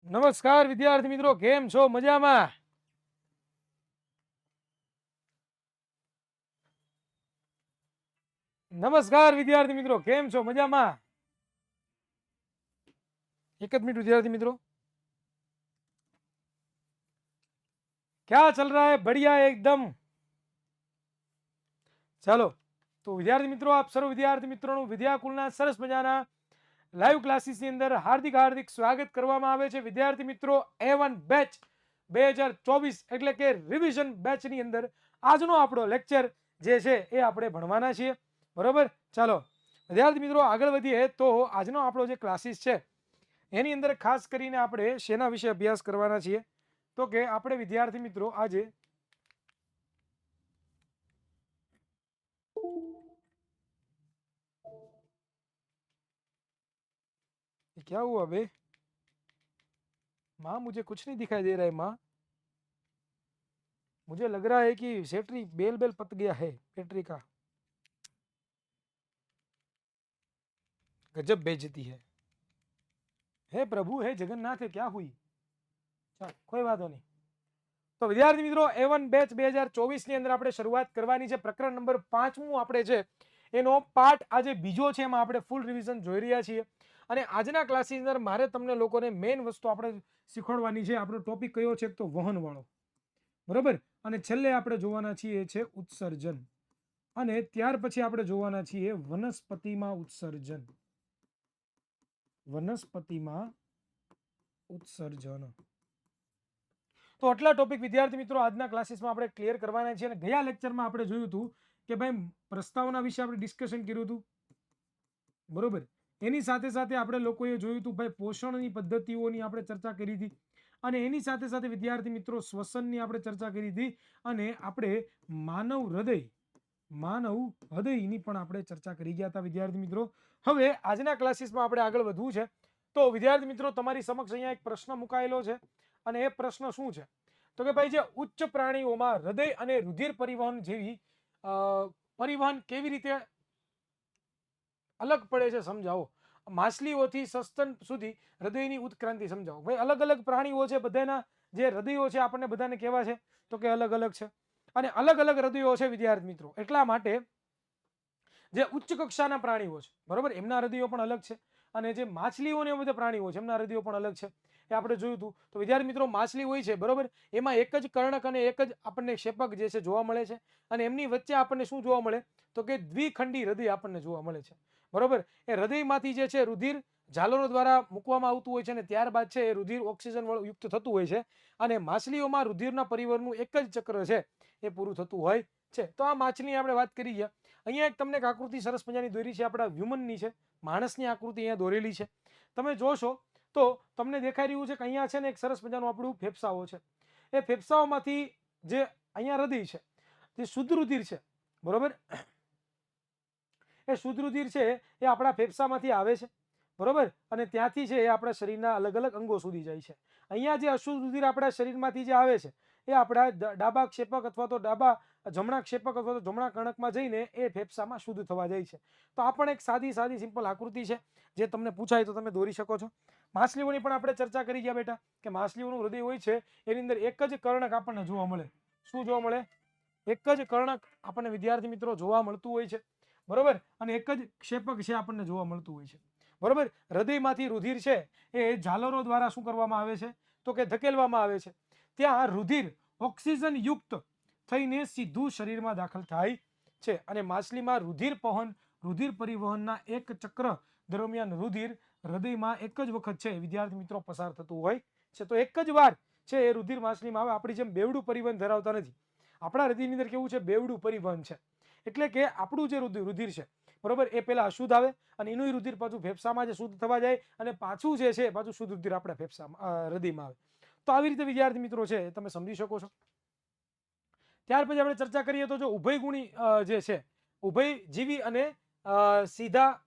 નમસ્કાર વિદ્યાર્થી મિત્રો, કેમ છો? મજામાં? નમસ્કાર વિદ્યાર્થી મિત્રો, કેમ છો? મજામાં? एक मिनट विद्यार्थी मित्रों, क्या चल रहा है? बढ़िया एकदम. ચાલો તો વિદ્યાર્થી મિત્રો, આપ સર્વ વિદ્યાર્થી મિત્રોનું વિદ્યાકુલના સરસ મજાના લાઈવ ક્લાસીસની અંદર હાર્દિક હાર્દિક સ્વાગત કરવામાં આવે છે. વિદ્યાર્થી મિત્રો, A1 બેચ 2024 એટલે કે રિવિઝન બેચની અંદર આજનો આપણો લેક્ચર જે છે એ આપણે ભણવાના છીએ. બરોબર? ચાલો વિદ્યાર્થી મિત્રો, આગળ વધીએ તો આજનો આપણો જે ક્લાસીસ છે એની અંદર ખાસ કરીને આપણે શેના વિશે અભ્યાસ કરવાના છીએ? તો કે આપણે વિદ્યાર્થી મિત્રો આજે क्या हुआ बे? माँ मुझे कुछ नहीं दिखाई दे रहा है माँ. मुझे लग रहा है कि बैटरी बेल बेल पत गया है बैटरी का. गजब बेइज्जती है प्रभु, है जगन्नाथ, है क्या हुई? ચાલ કોઈ વાંધો નહીં. તો વિદ્યાર્થી મિત્રો, A1 બેચ 2024 ની અંદર આપણે શરૂઆત કરવાની છે. પ્રકરણ નંબર 5મું આપણે છે એનો પાર્ટ આજે બીજો છે, એમાં આપણે ફૂલ રિવિઝન જોઈ રહ્યા છીએ. અને આજના ક્લાસની અંદર મારે તમને લોકોને મેઇન વસ્તુ આપણે શીખવાડવાની છે. આપણો ટોપિક કયો છે? તો વહન વાળો. બરોબર. અને છેલ્લે આપણે જોવાના છીએ છે ઉત્સર્જન, અને ત્યાર પછી આપણે જોવાના છીએ વનસ્પતિમાં ઉત્સર્જન. વનસ્પતિમાં ઉત્સર્જન. તો આટલા ટોપિક વિદ્યાર્થી મિત્રો આજના ક્લાસીસમાં આપણે ક્લિયર કરવાના છે. અને ગયા લેક્ચરમાં આપણે જોયું હતું કે ભાઈ પ્રસ્તાવના વિશે આપણે ડિસ્કશન કર્યું હતું. બરોબર. એની સાથે સાથે આપણે લોકોએ જોયું હતું ભાઈ પોષણની પદ્ધતિઓની આપણે ચર્ચા કરી હતી. અને એની સાથે સાથે વિદ્યાર્થી મિત્રો શ્વસનની આપણે ચર્ચા કરી હતી. અને આપણે માનવ હૃદયની પણ આપણે ચર્ચા કરી ગયા હતા વિદ્યાર્થી મિત્રો. હવે આજના ક્લાસીસમાં આપણે આગળ વધવું છે. તો વિદ્યાર્થી મિત્રો, તમારી સમક્ષ અહીંયા એક પ્રશ્ન મુકાયેલો છે. અને એ પ્રશ્ન શું છે? તો કે ભાઈ જે ઉચ્ચ પ્રાણીઓમાં હૃદય અને રુધિર પરિવહન જેવી પરિવહન કેવી રીતે અલગ પડે છે સમજાવો. માછલીઓથી સસ્તન સુધી હૃદયની ઉત્ક્રાંતિ સમજાવો. ભાઈ અલગ અલગ પ્રાણીઓ છે, બધાના જે હૃદયો છે આપણને બધાને કેવા છે? તો કે અલગ અલગ છે. અને અલગ અલગ હૃદયો છે વિદ્યાર્થી મિત્રો. એટલા માટે જે ઉચ્ચ કક્ષાના પ્રાણીઓ છે, બરોબર, એમના હૃદયો પણ અલગ છે. અને જે માછલીઓ ને બધા પ્રાણીઓ છે એમના હૃદયો પણ અલગ છે. એ આપણે જોયું હતું. તો વિદ્યાર્થી મિત્રો, માછલી હોય છે, બરોબર, એમાં એક જ કર્ણક અને એક જ આપણને ક્ષેપક જે છે જોવા મળે છે. અને એમની વચ્ચે આપણને શું જોવા મળે? તો કે દ્વિખંડી હૃદય આપણને જોવા મળે છે. બરોબર. એ હૃદયમાંથી જે છે રુધિર ઝાલરો દ્વારા મૂકવામાં આવતું હોય છે, અને ત્યારબાદ છે એ રુધિર ઓક્સિજન યુક્ત થતું હોય છે. અને માછલીઓમાં રુધિરના પરિવહનનું એક જ ચક્ર છે એ પૂરું થતું હોય છે. તો આ માછલીની આપણે વાત કરી ગયા. અહીંયા એક તમને એક આકૃતિ સરસ મજાની દોરી છે, આપણા હ્યુમનની છે, માણસની આકૃતિ અહીંયા દોરેલી છે. તમે જોશો તો તમને દેખાઈ રહ્યું છે કે અહીંયા છે ને એક સરસ મજાનું આપણું ફેફસાઓ છે. એ ફેફસાઓમાંથી જે અહીંયા હૃદય છે, જે શુદ્ધ રુધિર છે, બરોબર, એ શુદ્ધ રુધિર છે એ આપણા ફેફસામાંથી આવે છે. બરોબર. અને ત્યાંથી છે એ આપણા શરીરના અલગ અલગ અંગો સુધી જાય છે. અહીંયા જે અશુદ્ધ રુધિર આપણા શરીરમાંથી જે આવે છે એ આપણા ડાબા ક્ષેપક અથવા તો જમણા ક્ષેપક અથવા તો જમણા કર્ણકમાં જઈને એ ફેફસામાં શુદ્ધ થવા જાય છે. તો આ પણ એક સાદી સાદી સિમ્પલ આકૃતિ છે, જે તમને પૂછાય તો તમે દોરી શકો છો. માછલીઓની પણ આપણે ચર્ચા કરી ગયા બેટા, કે માછલીઓનું હૃદય હોય છે એની અંદર એક જ કર્ણક આપણને જોવા મળે. શું જોવા મળે? એક જ કર્ણક આપણને વિદ્યાર્થી મિત્રો જોવા મળતું હોય છે. બરોબર. અને એક જ ક્ષેપક છે આપણને જોવા મળતું હોય છે. બરોબર. હૃદયમાંથી રુધિર છે એ ઝાલરો દ્વારા શું કરવામાં આવે છે? તો કે ધકેલવામાં આવે છે. ત્યાં રુધિર ઓક્સિજન યુક્ત થઈને સીધું શરીરમાં દાખલ થાય છે. અને માછલીમાં રુધિર પરિવહનના એક ચક્ર દરમિયાન રુધિર હૃદયમાં એક જ વખત છે વિદ્યાર્થી મિત્રો પસાર થતું હોય છે. તો એક જ વાર છે એ રુધિર માછલીમાં આવે. આપણી જેમ બેવડું પરિવહન ધરાવતા નથી. આપણા હૃદયની અંદર કેવું છે? બેવડું પરિવહન છે. એટલે કે આપણું જે રુધિર છે, બરોબર, એ પેલા અશુદ્ધ આવે અને એનું રુધિર પાછું ફેફસામાં જે શુદ્ધ થવા જાય અને પાછું જે છે પાછું શુદ્ધ રુધિર આપણા ફેફસામાં હૃદયમાં આવે. તો આવી રીતે વિદ્યાર્થી મિત્રો છે તમે સમજી શકો છો. ત્યાર પછી આપણે ચર્ચા કરીએ તો જો ઉભયગુણી જે છે, ઉભયજીવી અને સીધા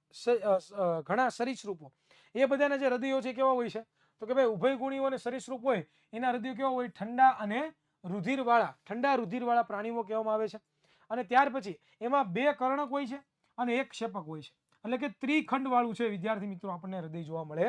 ઘણા સરીસૃપો, એ બધાના જે હૃદયો છે કેવા હોય છે? તો કે ભાઈ ઉભયગુણીઓ અને સરીસૃપ હોય એના હૃદયો કેવા હોય? ઠંડા રુધિરવાળા પ્રાણીઓ કહેવામાં આવે છે. અને ત્યાર પછી એમાં બે કર્ણક હોય છે અને એક ક્ષેપક હોય છે. એટલે કે ત્રિખંડ વાળું છે વિદ્યાર્થી મિત્રો આપણને હૃદય જોવા મળે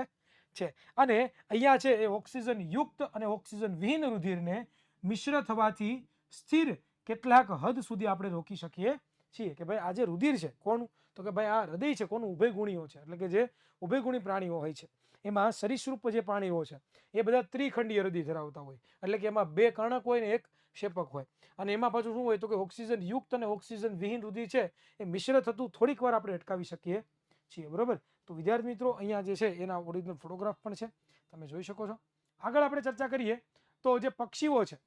છે. અને અહીંયા છે એ ઓક્સિજન યુક્ત અને ઓક્સિજન વિહીન રુધિરને મિશ્ર થવાથી સ્થિર કેટલાક હદ સુધી આપણે રોકી શકીએ છીએ. કે ભાઈ આ જે રુધિર છે કોનું, તો કે ભાઈ આ હૃદય છે કોનું, ઉભયગુણીઓ છે, એટલે કે જે ઉભયગુણી પ્રાણીઓ હોય છે એમાં સરીસૃપ જે પ્રાણીઓ છે એ બધા ત્રિખંડીય હૃદય ધરાવતા હોય, એટલે કે એમાં 2 કર્ણક હોય ને 1 ક્ષેપક હોય. અને એમાં પાછું શું હોય તો કે ઓક્સિજન યુક્ત અને ઓક્સિજન વિહીન રુધિર છે એ મિશ્ર થતું થોડીક વાર આપણે અટકાવી શકીએ છીએ. બરોબર. તો વિદ્યાર્થી મિત્રો અહીંયા જે છે એના ઓરિજિનલ ફોટોગ્રાફ પણ છે, તમે જોઈ શકો છો. આગળ આપણે ચર્ચા કરીએ તો જે પક્ષીઓ છે,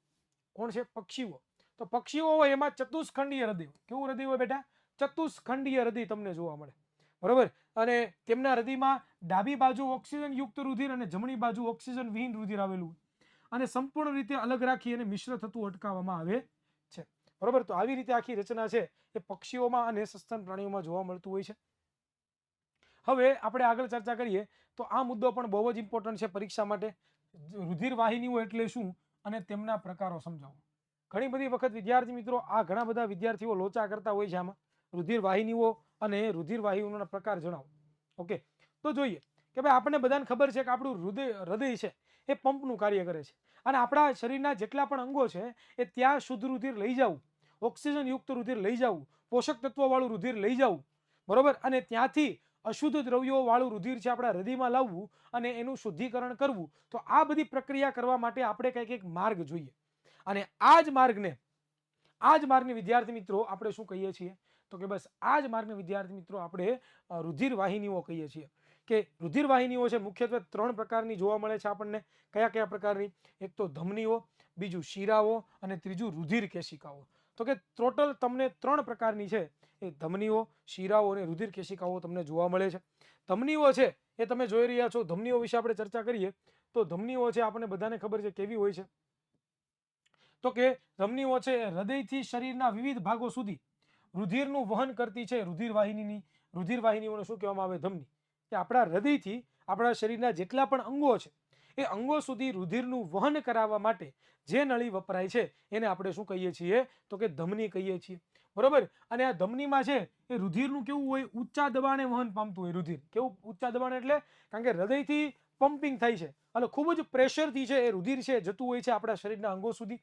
કોણ છે? પક્ષીઓ. તો પક્ષીઓ હોય એમાં ચતુષ્ખંડીય હૃદય. કેવું હૃદય હોય બેટા? ચતુષ્ખંડીય હૃદય તમને જોવા મળે. બરોબર. અને તેમના હૃદયમાં ડાબી બાજુ ઓક્સિજન યુક્ત રુધિર અને જમણી બાજુ ઓક્સિજન વિહીન રુધિર આવેલું હોય અને સંપૂર્ણ રીતે અલગ રાખી અને મિશ્ર થતું અટકાવવામાં આવે છે. બરોબર. તો આવી રીતે આખી રચના છે એ પક્ષીઓમાં અને સસ્તન પ્રાણીઓમાં જોવા મળતું હોય છે. હવે આપણે આગળ ચર્ચા કરીએ તો આ મુદ્દો પણ બહુ જ ઇમ્પોર્ટન્ટ છે પરીક્ષા માટે. રુધિર વાહિનીઓ એટલે શું અને તેમના પ્રકારો સમજાવો. ઘણી બધી વખત વિદ્યાર્થી મિત્રો આ ઘણા બધા વિદ્યાર્થીઓ લોચા કરતા હોય છે આમાં. રુધિર વાહિનીઓ અને રુધિર વાહિનીઓના પ્રકાર જણાવો. ઓકે, તો જોઈએ કે ભાઈ આપણને બધાને ખબર છે કે આપણું હૃદય છે એ પંપનું કાર્ય કરે છે અને આપણા શરીરના જેટલા પણ અંગો છે એ ત્યાં શુદ્ધ રુધિર લઈ જવું, ઓક્સિજન યુક્ત રુધિર લઈ જવું, પોષક તત્વો વાળું રુધિર લઈ જવું, બરોબર, અને ત્યાંથી અશુદ્ધ દ્રવ્યો વાળું રુધિર છે આપણા હૃદયમાં લાવવું અને એનું શુદ્ધિકરણ કરવું. તો આ બધી પ્રક્રિયા કરવા માટે આપણે કંઈક એક માર્ગ જોઈએ અને આ જ માર્ગને વિદ્યાર્થી મિત્રો આપણે શું કહીએ છીએ તો કે બસ આ જ માર્ગને વિદ્યાર્થી મિત્રો આપણે રુધિર વાહિનીઓ કહીએ છીએ. કે રુધિર વાહિનીઓ છે મુખ્યત્વે 3 પ્રકારની જોવા મળે છે આપણને. કયા કયા પ્રકારની? એક તો ધમનીઓ, બીજું શિરાઓ અને ત્રીજું રુધિર કેશિકાઓ. તો કે ટોટલ તમને 3 પ્રકારની છે એ ધમનીઓ, શિરાઓ અને રુધિર કેશિકાઓ તમને જોવા મળે છે. ધમનીઓ છે એ તમે જોઈ રહ્યા છો. ધમનીઓ વિશે આપણે ચર્ચા કરીએ તો ધમનીઓ છે આપણને બધાને ખબર છે કેવી હોય છે તો કે ધમનીઓ છે હૃદયથી શરીરના વિવિધ ભાગો સુધી રુધિરનું વહન કરતી છે રુધિર વાહિનીઓને શું કહેવામાં આવે? ધમની. કે આપણા હૃદયથી આપણા શરીરના જેટલા પણ અંગો છે એ અંગો સુધી રુધિરનું વહન કરાવવા માટે જે નળી વપરાય છે એને આપણે શું કહીએ છીએ તો કે ધમની કહીએ છીએ. બરોબર. અને આ ધમનીમાં છે એ રુધિરનું કેવું હોય? ઊંચા દબાણે વહન પામતું હોય રુધિર. કેવું ઊંચા દબાણ? એટલે કારણ કે હૃદયથી પમ્પિંગ થાય છે અને ખૂબ જ પ્રેશરથી છે એ રુધિર છે જતું હોય છે આપણા શરીરના અંગો સુધી.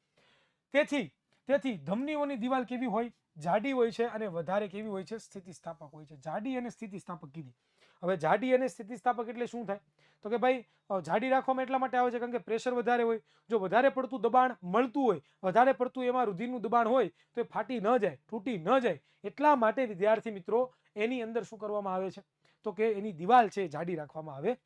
તેથી ધમનીઓની દિવાલ કેવી હોય? જાડી હોય છે અને વધારે કેવી હોય છે? સ્થિતિસ્થાપક હોય છે. જાડી અને સ્થિતિસ્થાપક કીધી. હવે જાડી અને સ્થિતિસ્થાપક એટલે શું થાય તો કે ભાઈ જાડી રાખવામાં એટલા માટે આવે છે કારણ કે પ્રેશર વધારે હોય. જો વધારે પડતું દબાણ મળતું હોય, વધારે પડતું એમાં રુધિરનું દબાણ હોય તો એ ફાટી ન જાય, તૂટી ન જાય, એટલા માટે વિદ્યાર્થી મિત્રો એની અંદર શું કરવામાં આવે છે તો કે એની દિવાલ છે જાડી રાખવામાં આવે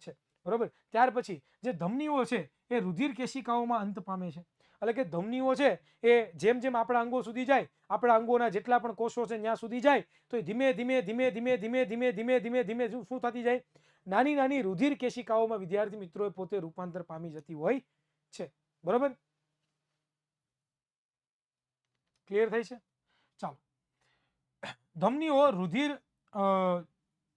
છે. બરોબર. ત્યાર પછી જે ધમનીઓ છે એ રુધિર કેશિકાઓમાં અંત પામે છે. એટલે કે ધમનીઓ છે એ જેમ જેમ આપણા અંગો સુધી જાય, આપણા અંગોના જેટલા પણ કોષો છે ત્યાં સુધી જાય તો એ ધીમે ધીમે શું થતી જાય? નાની નાની રુધિર કેશિકાઓમાં વિદ્યાર્થી મિત્રો પોતે રૂપાંતર પામી જતી હોય છે. બરોબર. ક્લિયર થાય છે? ચાલો. ધમનીઓ રુધિર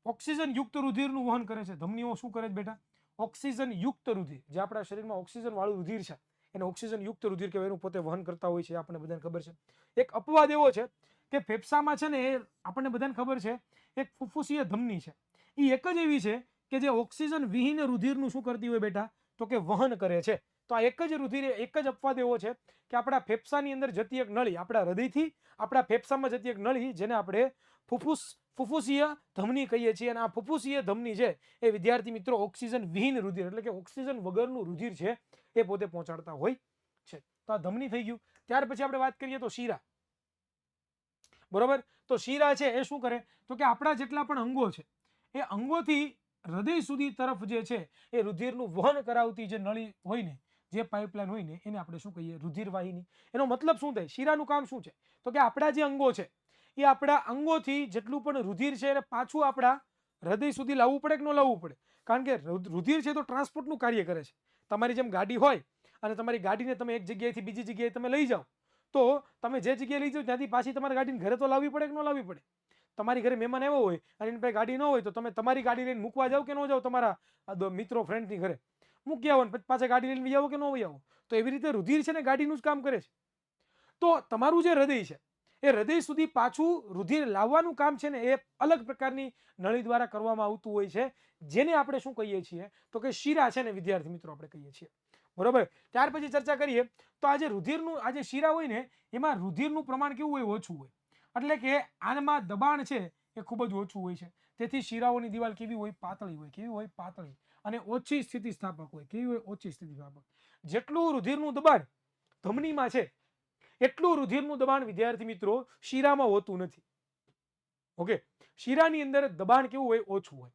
ઓક્સિજન યુક્ત રુધિરનું વહન કરે છે. ધમનીઓ શું કરે છે બેટા? ઓક્સિજન યુક્ત રુધિર, જે આપણા શરીરમાં ઓક્સિજન વાળું રુધિર છે એને ઓક્સિજન યુક્ત રુધિર કહેવાય, એનું પોતે વહન કરતા હોય છે. આપણને બધાને ખબર છે. એક અપવાદ એવો છે કે ફેફસામાં છે ને એ આપણને બધાને ખબર છે એક ફુફ્ફુસીય ધમની છે. એ એક જ એવી છે કે જે ઓક્સિજન વિહીન રુધિરનું શું કરતી હોય બેટા તો કે વહન કરે છે. તો આ એક જ અપવાદ એવો છે કે આપણા ફેફસાની અંદર જતી એક નળી, આપણા હૃદયથી આપણા ફેફસામાં જતી એક નળી જેને આપણે ફુફ્ફુસીય ધમની કહીએ છીએ. અને આ ફુફ્ફુસીય ધમની છે એ વિદ્યાર્થી મિત્રો ઓક્સિજન વિહીન રુધિર એટલે કે ઓક્સિજન વગરનું રુધિર છે એ પોતે પહોંચાડતા હોય છે. તો આ ધમની થઈ ગયું. ત્યાર પછી આપણે વાત કરીએ તો શીરા. બરોબર. તો શીરા છે એ શું કરે તો કે આપણા જેટલા પણ અંગો છે એ અંગોથી હૃદય સુધી તરફ જે છે એ રુધિરનું વહન કરાવતી જે નળી હોય ને, જે પાઇપલાઇન હોય ને એને આપણે શું કહીએ? રુધિર વાહિની. એનો મતલબ શું થાય? શીરાનું કામ શું છે તો કે આપણા જે અંગો છે એ આપણા અંગોથી જેટલું પણ રુધિર છે એને પાછું આપણા હૃદય સુધી લાવવું પડે કે ન લાવવું પડે? કારણ કે રુધિર છે તો ટ્રાન્સપોર્ટનું કાર્ય કરે છે. તમારી જેમ ગાડી હોય અને તમારી ગાડીને તમે એક જગ્યાએથી બીજી જગ્યાએ તમે લઈ જાઓ તો તમે જે જગ્યાએ લઈ જાઓ ત્યાંથી પાછી તમારી ગાડીને ઘરે તો લાવવી પડે કે ન લાવવી પડે? તમારી ઘરે મહેમાન આવ્યો હોય અને એની પાસે ગાડી ન હોય તો તમે તમારી ગાડી લઈને મૂકવા જાઓ કે ન જાઓ? તમારા મિત્રો ફ્રેન્ડની ઘરે મૂકી આવો ને પાછા ગાડી લઈને આવો કે ન આવો? તો એવી રીતે રુધિર છે ને ગાડીનું જ કામ કરે છે. તો તમારું જે હૃદય છે એ હૃદય સુધી પાછું રુધિર લાવવાનું કામ છે ને એ અલગ પ્રકારની નળી દ્વારા કરવામાં આવતું હોય છે, જેને આપણે શું કહીએ છીએ તો કે શીરા છે ને વિદ્યાર્થી મિત્રો આપણે કહીએ છીએ, બરોબર. ત્યાર પછી ચર્ચા કરીએ તો આ જે રુધિરનું આ જે શીરા હોય ને એમાં રુધિરનું પ્રમાણ કેવું હોય, ઓછું હોય, એટલે કે આમાં દબાણ છે એ ખૂબ જ ઓછું હોય છે. તેથી શીરાઓની દિવાલ કેવી હોય, પાતળી હોય. કેવી હોય, પાતળી, અને ઓછી સ્થિતિસ્થાપક હોય. કેવી હોય, ઓછી સ્થિતિસ્થાપક. જેટલું રુધિરનું દબાણ ધમનીમાં છે એટલું રુધિરનું દબાણ વિદ્યાર્થી મિત્રો શીરામાં હોતું નથી. ઓકે, શીરાની અંદર દબાણ કેવું હોય, ઓછું હોય,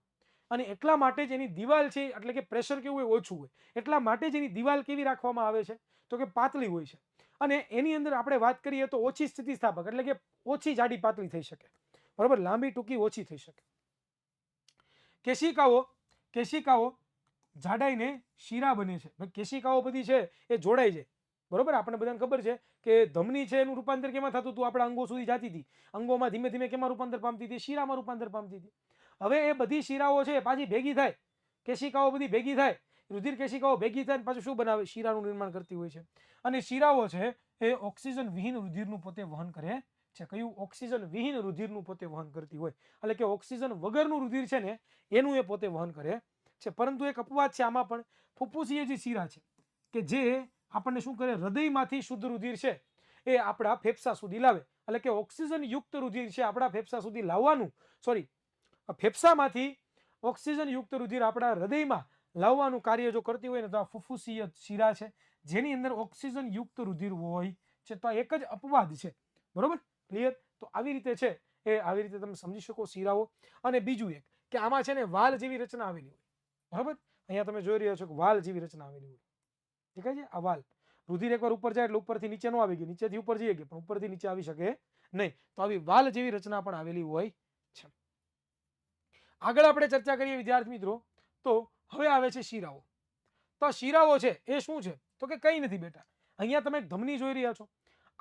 અને એટલા માટે જ એની દિવાલ છે એટલે કે પ્રેશર કેવું હોય, ઓછું હોય. એટલા માટે જ એની દિવાલ કેવી રાખવામાં આવે છે તો કે પાતળી હોય છે. અને એની અંદર આપણે વાત કરીએ તો ઓછી સ્થિતિસ્થાપક એટલે કે ઓછી જાડી પાતળી થઈ શકે, બરોબર, લાંબી ટૂંકી ઓછી થઈ શકે. કેશિકાઓ જાડાઈને શીરા બને છે. કેશિકાઓ બધી છે એ જોડાઈ જાય, બરોબર. આપણને બધાને ખબર છે કે ધમની છે એનું રૂપાંતર કેમાં થતું હતું, આપણા અંગો સુધી જતી હતી, અંગોમાં ધીમે ધીમે કેમાં રૂપાંતર પામતી હતી, શીરામાં રૂપાંતર પામતી હતી. હવે એ બધી શીરાઓ છે પાછી ભેગી થાય, કેશિકાઓ બધી ભેગી થાય, રુધિર કેશિકાઓ ભેગી થાય પાછું શું બનાવે, શીરાનું નિર્માણ કરતી હોય છે. અને શીરાઓ છે એ ઓક્સિજન વિહીન રુધિરનું પોતે વહન કરે છે. કયું, ઓક્સિજન વિહીન રુધિરનું પોતે વહન કરતી હોય, એટલે કે ઓક્સિજન વગરનું રુધિર છે ને એનું એ પોતે વહન કરે છે. પરંતુ એક અપવાદ છે આમાં પણ, ફુફ્ફુસીય જે શીરા છે કે જે આપણને શું કરે, હૃદયમાંથી શુદ્ધ રુધિર છે એ આપણા ફેફસા સુધી લાવે, એટલે કે ઓક્સિજન યુક્ત રુધિર છે આપણા ફેફસા સુધી લાવવાનું, સોરી, ફેફસામાંથી ઓક્સિજન યુક્ત રુધિર આપણા હૃદયમાં લાવવાનું કાર્ય જો કરતી હોય ને તો આ ફુફ્ફુસીય શીરા છે, જેની અંદર ઓક્સિજન યુક્ત રુધિર હોય છે. તો એક જ અપવાદ છે, બરોબર, ક્લિયર. તો આવી રીતે છે એ આવી રીતે તમે સમજી શકો શીરાઓ. અને બીજું એક કે આમાં છે ને વાલ જેવી રચના આવેલી હોય, બરાબર. અહીંયા તમે જોઈ રહ્યા છો કે વાલ જેવી રચના આવેલી હોય, દેખાય છે આ વાલ. રુધિર એકવાર ઉપર જાય એટલે ઉપરથી નીચે નો આવી ગયું, નીચેથી ઉપર જઈએ કે પણ ઉપરથી નીચે આવી શકે નહીં. તો આવી વાલ જેવી રચના પણ આવેલી હોય છે. આગળ આપણે ચર્ચા કરીએ વિદ્યાર્થી મિત્રો, તો હવે આવે છે શીરાઓ. તો આ શીરાઓ છે એ શું છે તો કે કંઈ નથી બેટા. અહીંયા તમે ધમની જોઈ રહ્યા છો.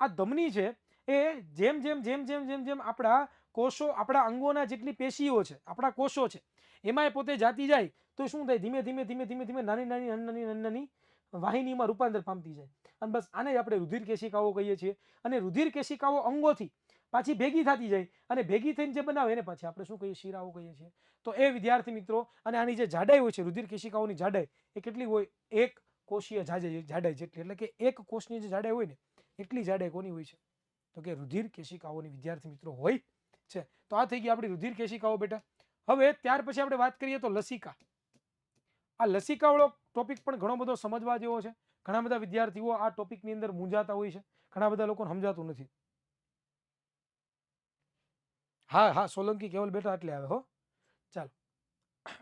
આ ધમની છે એ જેમ જેમ જેમ જેમ જેમ જેમ આપણા કોષો, આપણા અંગોના જેટલી પેશીઓ છે, આપણા કોષો છે, એમાં એ પોતે જાતી જાય તો શું થાય, ધીમે ધીમે ધીમે ધીમે ધીમે નાની નાની નાની નાની વાહિનીમાં રૂપાંતર પામતી જાય. અને બસ આને જ આપણે રુધિર કેશિકાઓ કહીએ છીએ. અને રુધિર કેશિકાઓ અંગોથી પાછી ભેગી થતી જાય, અને ભેગી થઈને જે બનાવે એને પાછી આપણે શું કહીએ, શીરાઓ કહીએ છીએ. તો એ વિદ્યાર્થી મિત્રો, અને આની જે જાડાઈ હોય છે, રુધિર કેશિકાઓની જાડાઈ એ કેટલી હોય, એક કોષીય જાડાઈ જેટલી, એટલે કે એક કોષની જે જાડાઈ હોય ને એટલી જાડાઈ કોની હોય છે તો કે રુધિર કેશિકાઓની વિદ્યાર્થી મિત્રો હોય છે. તો આ થઈ ગઈ આપણી રુધિર કેશિકાઓ બેટા. હવે ત્યાર પછી આપણે વાત કરીએ તો લસિકા. આ લસિકા વાળો ટોપિક પણ ઘણો બધો સમજવા જેવો છે. ઘણા બધા વિદ્યાર્થીઓ આ ટોપિકની અંદર મૂંઝાતા હોય છે, ઘણા બધા લોકોને સમજાતું નથી. હા હા, સોલંકી કેવલ બેટા એટલે આવે હો. ચાલો,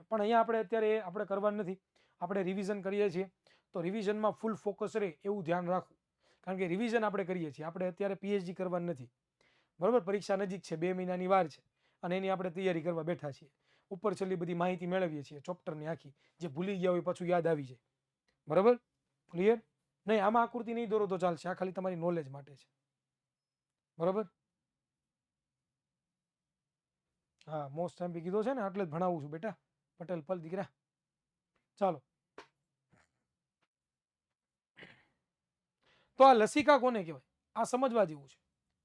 પણ અહીંયા આપણે અત્યારે આપણે કરવાનું નથી, આપણે રિવિઝન કરીએ છીએ. તો રિવિઝનમાં ફૂલ ફોકસ રહે એવું ધ્યાન રાખવું, કારણ કે રિવિઝન આપણે કરીએ છીએ, આપણે અત્યારે પીએચડી કરવાનું નથી, બરોબર. પરીક્ષા નજીક છે, 2 મહિનાની વાર છે, અને એની આપણે તૈયારી કરવા બેઠા છીએ. ઉપર છેલ્લી બધી માહિતી મેળવીએ છીએ ચોપ્ટરની આખી, જે ભૂલી ગયા હોય પાછું યાદ આવી જાય, બરોબર, ક્લિયર. નહીં, આમાં આકૃતિ નહીં દોરો તો ચાલશે, આ ખાલી તમારી નોલેજ માટે છે, બરોબર. હા, મોસ્ટ ટાઈમ કીધો છે ને, એટલે જ ભણાવું છું બેટા, પટેલ પલ દીકરા. ચાલો, તો આ લસિકા કોને કહેવાય આ સમજવા જેવું છે.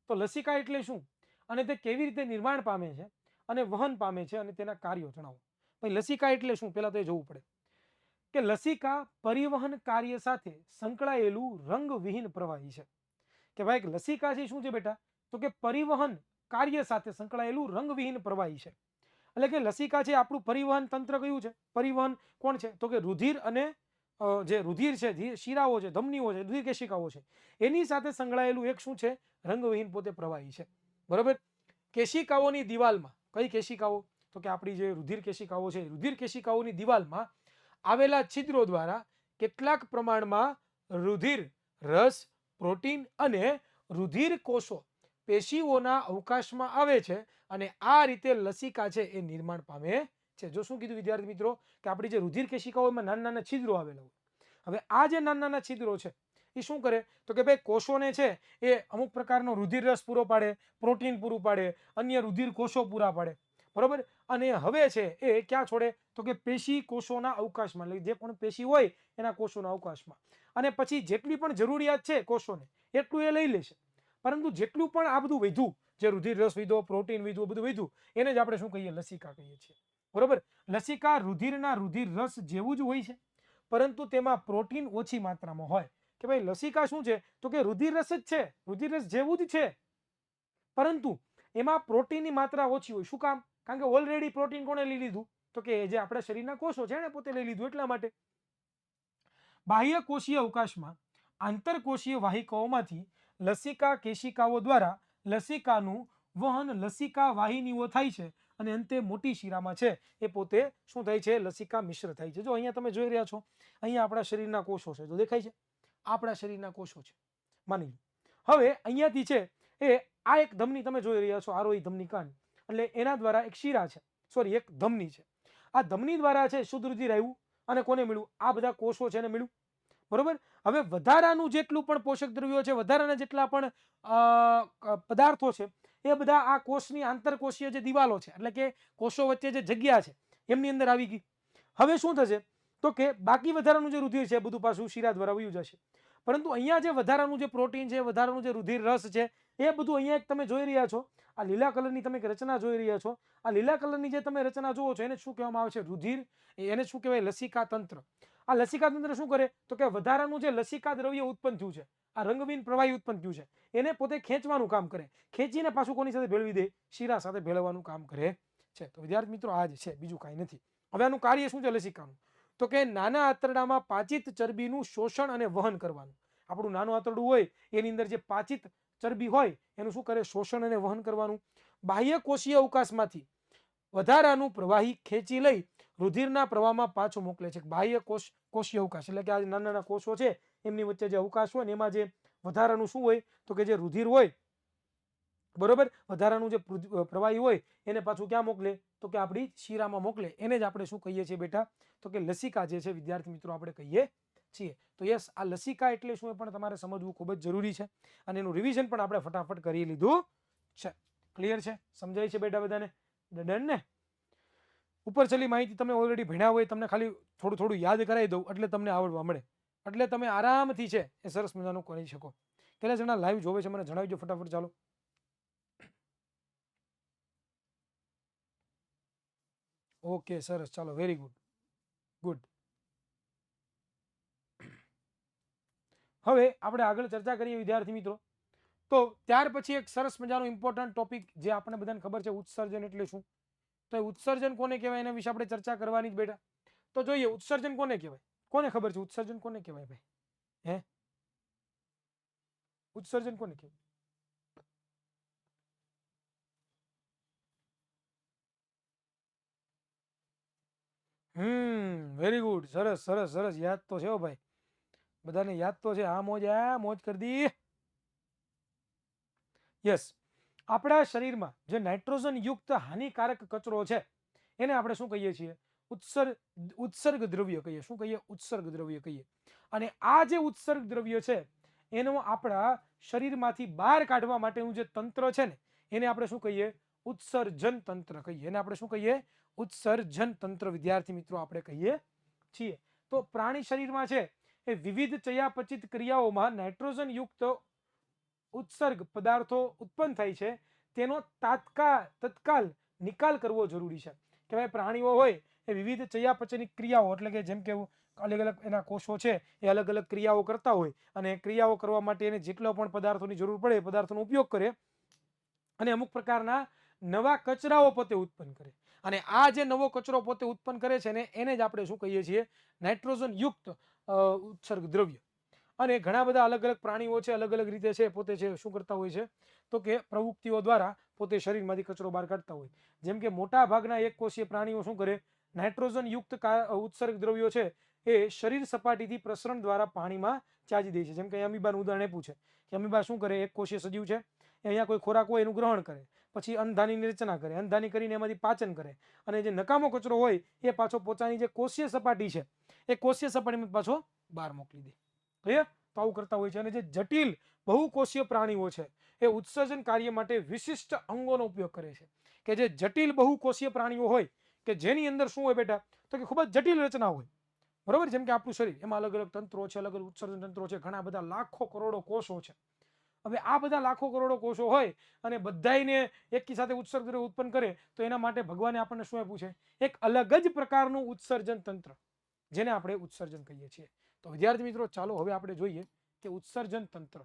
તો લસિકા એટલે શું, અને તે કેવી રીતે નિર્માણ પામે છે અને વહન પામે છે, અને તેના કાર્યો જણાવો. ભાઈ લસિકા એટલે શું, પહેલા તો એ જોવું પડે કે લસિકા પરિવહન કાર્ય સાથે સંકળાયેલું રંગવિહીન પ્રવાહી છે. કે ભાઈ લસિકા છે શું છે બેટા તો કે પરિવહન કાર્ય સાથે સંકળાયેલું રંગવિહીન પ્રવાહી છે. એટલે કે લસિકા છે આપણું પરિવહન તંત્ર કયું છે, પરિવહન કોણ છે તો કે રુધિર, અને જે રુધિર છે, શીરાઓ છે, ધમનીઓ છે, રુધિર કેશિકાઓ છે, એની સાથે સંકળાયેલું એક શું છે, રંગવિહીન પોતે પ્રવાહી છે, બરોબર. કેશિકાઓની દિવાલમાં, કઈ કેશિકાઓ તો કે આપણી જે રુધિર કેશિકાઓ છે, રુધિર કેશિકાઓની દિવાલમાં આવેલા છિદ્રો દ્વારા કેટલાક પ્રમાણમાં રુધિર, રસ, પ્રોટીન અને રુધિર કોષો પેશીઓના અવકાશમાં આવે છે, અને આ રીતે લસિકા છે એ નિર્માણ પામે છે. જો શું કીધું વિદ્યાર્થી મિત્રો કે આપણી જે રુધિર કેશિકાઓમાં નાના નાના છિદ્રો આવેલા હોય. હવે આ જે નાના નાના છિદ્રો છે એ શું કરે તો કે ભાઈ કોષોને છે એ અમુક પ્રકારનો રુધિર રસ પૂરો પાડે, પ્રોટીન પૂરું પાડે, અન્ય રુધિર કોષો પૂરા પાડે, બરોબર. અને હવે છે એ ક્યાં છોડે તો કે પેશી કોષોના અવકાશમાં, એટલે જે પણ પેશી હોય એના કોષોના અવકાશમાં. અને પછી જેટલી પણ જરૂરિયાત છે કોષોને એટલું એ લઈ લેશે. પરંતુ જેટલું પણ આ બધું વધ્યું, જે રુધિર રસ વધ્યો, પ્રોટીન વધ્યું, બધું વધ્યું, એને જ આપણે શું કહીએ? લસિકા કહીએ છીએ. બરોબર. લસિકા રુધિરના રુધિર રસ જેવું જ હોય છે, પરંતુ તેમાં પ્રોટીન ઓછી માત્રામાં હોય. કે ભાઈ લસિકા શું છે? તો કે રુધિર રસ જ છે, રુધિર રસ જેવું જ છે, પરંતુ એમાં પ્રોટીનની માત્રા ઓછી હોય. શું કામ? કારણ કે ઓલરેડી પ્રોટીન કોણે લઈ લીધું? તો કે જે આપણા શરીરના કોષો છે એને પોતે લઈ લીધું, એટલા માટે. બાહ્ય કોષીય અવકાશમાં આંતરકોષીય વાહિકાઓમાંથી લસિકા કેશિકાઓ દ્વારા લસિકાનું વહન લસિકા વાહિનીઓ થાય છે, અને અંતે મોટી શિરામાં છે એ પોતે શું થાય છે? લસિકા મિશ્ર થાય છે. જો અહીંયા તમે જોઈ રહ્યા છો, અહીંયા આપણા શરીરના કોષો છે, જો દેખાય છે, આપણા શરીરના કોષો છે, માની લો. હવે અહીંયાથી છે એ આ એક ધમની તમે જોઈ રહ્યા છો, આરોહી ધમની કાંડ, એટલે એના દ્વારા એક શિરા છે, સોરી એક ધમની છે. આ ધમની દ્વારા છે શુદ્ધ રુધિર આવ્યું, અને કોને મળ્યું? આ બધા કોષો છે એને મળ્યું. બરોબર. હવે વધારાનું જેટલું પણ પોષક દ્રવ્યો છે, વધારાના જેટલા પણ પદાર્થો છે, એ બધા આ કોષની આંતરકોષીય જે દિવાલો છે, એટલે કે કોષો વચ્ચે જે જગ્યા છે એમની અંદર આવી ગઈ. હવે શું થશે? તો કે બાકી વધારાનું જે રુધિર છે બધું પાછું શિરા દ્વારા વયું જશે, પરંતુ અહીંયા જે વધારાનું જે પ્રોટીન છે, વધારાનું જે રુધિર રસ છે, એ બધું અહીંયા એક તમે જોઈ રહ્યા છો, આ લીલા કલરની તમે રચના જોઈ રહ્યા છો. આ લીલા કલરની જે તમે રચના જુઓ છો એને શું કહેવામાં આવે છે? રુધિર. એને શું કહેવાય? લસિકા તંત્ર. આ લસિકા તંત્ર શું કરે? તો કે વધારાનું જે લસિકા દ્રવ્ય ઉત્પન્ન થયું છે, આ રંગહીન પ્રવાહી ઉત્પન્ન થયું છે, એને પોતે ખેંચવાનું કામ કરે, ખેંચીને પાછું કોની સાથે ભેળવી દે? શિરા સાથે ભેળવવાનું કામ કરે છે. તો વિદ્યાર્થી મિત્રો આ જ છે, બીજું કાંઈ નથી. હવે આનું કાર્ય શું છે લસિકાનું? તો કે નાના આંતરડામાં પાચિત ચરબીનું શોષણ અને વહન કરવાનું. આપણું નાનું આંતરડું હોય એની અંદર જે પાચિત ચરબી હોય એનું શું કરે? શોષણ અને વહન કરવાનું. બાહ્ય કોષીય અવકાશમાંથી વધારાનું પ્રવાહી ખેંચી લઈ રુધિરના પ્રવાહમાં પાછું મોકલે છે. બાહ્ય કોષીય અવકાશ એટલે કે આ નાના નાના કોષો છે એમની વચ્ચે જે અવકાશ હોય ને એમાં જે વધારાનું શું હોય? તો કે જે રુધિર હોય, બરોબર, વધારાનું જે પ્રવાહી હોય એને પાછું ક્યાં મોકલે? તો કે આપણી શિરામાં મોકલે. એને જ આપણે શું કહીએ છીએ બેટા? તો કે લસિકા જે છે વિદ્યાર્થી મિત્રો આપણે કહીએ છીએ. તો યસ, આ લસિકા એટલે શું એ પણ તમારે સમજવું ખૂબ જ જરૂરી છે, અને એનું રિવિઝન પણ આપણે ફટાફટ કરી લીધું છે. ક્લિયર છે? સમજાય છે બેટા બધાને? ડન ને? ઉપર છેલ્લી માહિતી તમે ઓલરેડી ભણ્યા હોય, તમને ખાલી થોડું થોડું યાદ કરાવી દઉં એટલે તમને આવડવા મળે, એટલે તમે આરામથી છે એ સરસ મજાનું કરી શકો. કેટલા જણા લાઈવ જોવે છે મને જણાવજો ફટાફટ. ચાલો, ઓકે, સરસ, ચાલો, વેરી ગુડ, ગુડ. હવે આપણે આગળ ચર્ચા કરીએ વિદ્યાર્થી મિત્રો. તો ત્યાર પછી એક સરસ મજાનો ઇમ્પોર્ટન્ટ ટોપિક જે આપણને બધાને ખબર છે, ઉત્સર્જન એટલે શું? તો ઉત્સર્જન કોને કહેવાય એના વિશે આપણે ચર્ચા કરવાની જ બેટા. તો જોઈએ ઉત્સર્જન કોને કહેવાય. કોને ખબર છે ઉત્સર્જન કોને કહેવાય ભાઈ? હે, ઉત્સર્જન કોને કહેવાય? વેરી ગુડ, સરસ સરસ સરસ, યાદ તો છે ભાઈ, બધાને યાદ તો છે. આ મોજ કરી દી. યસ, આપણા શરીરમાં જે નાઇટ્રોજન યુક્ત હાનિકારક કચરો છે એને આપણે શું કહીએ છીએ? ઉત્સર્ગ દ્રવ્ય કહીએ. શું કહીએ? ઉત્સર્ગ દ્રવ્ય કહીએ. અને આ જે ઉત્સર્ગ દ્રવ્ય છે એનો આપણા શરીરમાંથી બહાર કાઢવા માટેનું જે તંત્ર છે ને એને આપણે શું કહીએ? ઉત્સર્જન તંત્ર કહીએ. એને આપણે શું કહીએ? ઉત્સર્જન તંત્ર વિદ્યાર્થી મિત્રો આપણે કહીએ છીએ. તો પ્રાણી શરીરમાં છે એ વિવિધ ચયાપચિત ક્રિયાઓમાં નાઇટ્રોજન યુક્ત ઉત્સર્ગ પદાર્થો ઉત્પન્ન થાય છે, તેનો તત્કાલ નિકાલ કરવો જરૂરી છે. કે ભાઈ પ્રાણીઓ હોય એ વિવિધ ચયાપચયની ક્રિયાઓ, એટલે કે જેમ કે અલગ અલગ એના કોષો છે એ અલગ અલગ ક્રિયાઓ કરતા હોય, અને ક્રિયાઓ કરવા માટે એને જેટલો પણ પદાર્થોની જરૂર પડે એ પદાર્થોનો ઉપયોગ કરે, અને અમુક પ્રકારના નવા કચરાઓ પોતે ઉત્પન્ન કરે. અને આ જે નવો કચરો પોતે ઉત્પન્ન કરે છે ને એને જ આપણે શું કહીએ છીએ? નાઇટ્રોજન યુક્ત ઉત્સર્ગ દ્રવ્ય. અને ઘણા બધા અલગ અલગ પ્રાણીઓ છે, અલગ અલગ રીતે છે પોતે છે શું કરતા હોય છે? તો કે પ્રવૃત્તિઓ દ્વારા પોતે શરીરમાંથી કચરો બહાર કાઢતા હોય. જેમ કે મોટા ભાગના એક કોષીય પ્રાણીઓ શું કરે? નાઇટ્રોજન યુક્ત ઉત્સર્ગ દ્રવ્યો છે એ શરીર સપાટીથી પ્રસરણ દ્વારા પાણીમાં ચાજી દે છે. જેમ કે અમીબાનું ઉદાહરણ આપ્યું છે કે અમીબા શું કરે? એક કોષીય સજીવ છે, અહીંયા કોઈ ખોરાક હોય એનું ગ્રહણ કરે, પછી અન્નધાનીની રચના કરે, અન્નધાની કરીને એમાંથી પાચન કરે, અને જે નકામો કચરો હોય એ પાછો પોતાની જે કોષીય સપાટી છે એ કોષીય સપાટીમાં પાછો બહાર મોકલી દે. ક્લિયર? તો આવું કરતા હોય છે. અને જે જટિલ બહુકોષીય પ્રાણીઓ છે એ ઉત્સર્જન કાર્ય માટે વિશિષ્ટ અંગોનો ઉપયોગ કરે છે. કે જે જટિલ બહુકોષીય પ્રાણીઓ હોય કે જેની અંદર શું હોય બેટા? તો કે ખૂબ જ જટિલ રચના હોય, બરોબર. જેમ કે આપણું શરીર, એમાં અલગ અલગ તંત્રો છે, અલગ અલગ ઉત્સર્જન તંત્રો છે, ઘણા બધા લાખો કરોડો કોષો છે, હવે આ બધા લાખો કરોડો કોષો હોય અને બધાયને એકી સાથે ઉત્સર્ગ દ્રવ્ય ઉત્પન્ન કરે તો એના માટે ભગવાને આપણને શું આપ્યું છે? એક અલગ જ પ્રકારનું ઉત્સર્જન તંત્ર, જેને આપણે ઉત્સર્જન કહીએ છીએ. તો વિદ્યાર્થી મિત્રો, ચાલો હવે આપણે જોઈએ કે ઉત્સર્જન તંત્ર.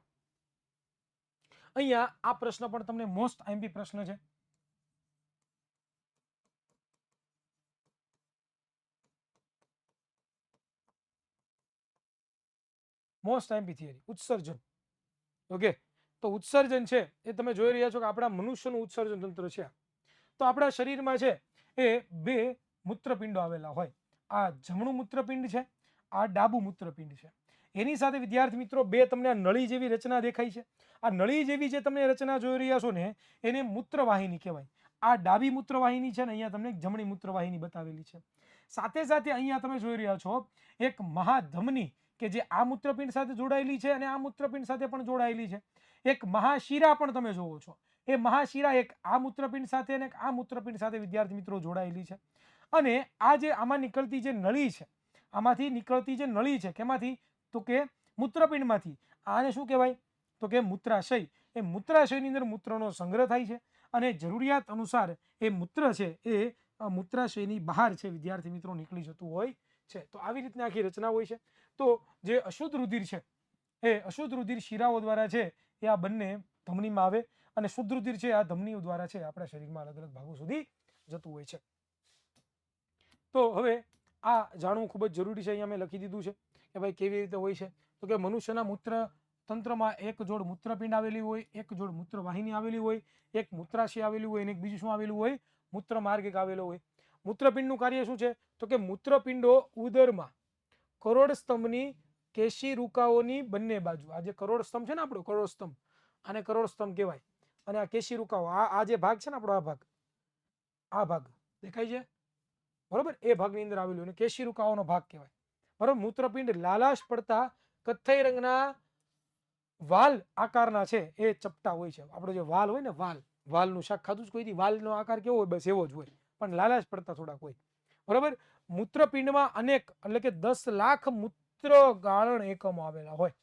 અહીંયા આ પ્રશ્ન પણ તમને મોસ્ટ આઈએમપી પ્રશ્ન છે. મોસ્ટ આઈએમપી થિયરી, ઉત્સર્જન. ઓકે, તો ઉત્સર્જન છે એ તમે જોઈ રહ્યા છો કે આપણા મનુષ્યનું ઉત્સર્જન તંત્ર છે. તો આપણા શરીરમાં છે એ બે મૂત્રપિંડો આવેલા હોય. આ જમણું મૂત્રપિંડ છે, આ ડાબું મૂત્રપિંડ છે. એની સાથે વિદ્યાર્થી મિત્રો બે તમને આ નળી જેવી રચના દેખાય છે. આ નળી જેવી જે તમે રચના જોઈ રહ્યા છો ને, એને મૂત્રવાહિની કહેવાય. આ ડાબી મૂત્રવાહિની છે ને અહીંયા તમને જમણી મૂત્રવાહિની બતાવેલી છે. સાથે સાથે અહીંયા તમે જોઈ રહ્યા છો એક મહાધમની કે જે આ મૂત્રપિંડ સાથે જોડાયેલી છે અને આ મૂત્રપિંડ સાથે પણ જોડાયેલી છે. એક મહાશિરા પણ તમે જોવો છો. એ મહાશિરા એક આ મૂત્રપિંડ સાથે અને આ મૂત્રપિંડ સાથે વિદ્યાર્થી મિત્રો જોડાયેલી છે. અને આ જે આમાં નીકળતી જે નળી છે, આમાંથી નીકળતી જે નળી છે કેમાંથી? તો કે મૂત્રપિંડમાંથી. આને શું કહેવાય? તો કે મૂત્રાશય. એ મૂત્રાશયની અંદર મૂત્રનો સંગ્રહ થાય છે અને જરૂરિયાત અનુસાર એ મૂત્ર છે એ મૂત્રાશયની બહાર છે વિદ્યાર્થી મિત્રો નીકળી જતું હોય છે. તો આવી રીતના આખી રચના હોય છે. તો જે અશુદ્ધ રુધિર છે એ અશુદ્ધ રુધિર શિરાઓ દ્વારા છે એ આ બંને ધમનીમાં આવે અને શુદ્ધ રુધિર છે આ ધમનીઓ દ્વારા છે આપણા શરીરમાં અલગ અલગ ભાગો સુધી જતું હોય છે. તો હવે આ જાણવું ખૂબ જ જરૂરી છે. અહીંયા મેં લખી દીધું છે કે ભાઈ કેવી રીતે હોય છે. તો કે મનુષ્યના મૂત્ર તંત્રમાં એક જોડ મૂત્રપિંડ આવેલી હોય, એક જોડ મૂત્રવાહિની આવેલી હોય, એક મૂત્રાશય આવેલું હોય અને એક બીજું શું આવેલું હોય? મૂત્રમાર્ગ એક આવેલો હોય. મૂત્રપિંડનું કાર્ય શું છે? તો કે મૂત્રપિંડો ઉદરમાં કરોડ સ્તંભની કેશિરુકાઓની બંને બાજુ, આ જે કરોડ સ્તંભ છે ને આપણો કરોડ સ્તંભ, આને કરોડ સ્તંભ કહેવાય. અને આ કેશિરુકાઓ, આ જે ભાગ છે ને આપણો, આ ભાગ દેખાય છે બરોબર, એ ભાગની અંદર આવેલું અને કેશિરુકાઓનો ભાગ કહેવાય બરોબર. મૂત્રપિંડ લાલાશ પડતા કથ્થઈ રંગના વાલ આકારના છે એ ચપટા હોય છે. આપણો જે વાલ હોય ને, વાલનું શાક ખાધું જ કોઈથી? વાલનો આકાર કેવો હોય? બસ એવો જ હોય, પણ લાલાશ પડતા થોડાક હોય બરોબર. મૂત્રપિંડમાં અનેક એટલે કે 10 લાખ મૂત્ર ગાળણ એકમો આવેલા હોય.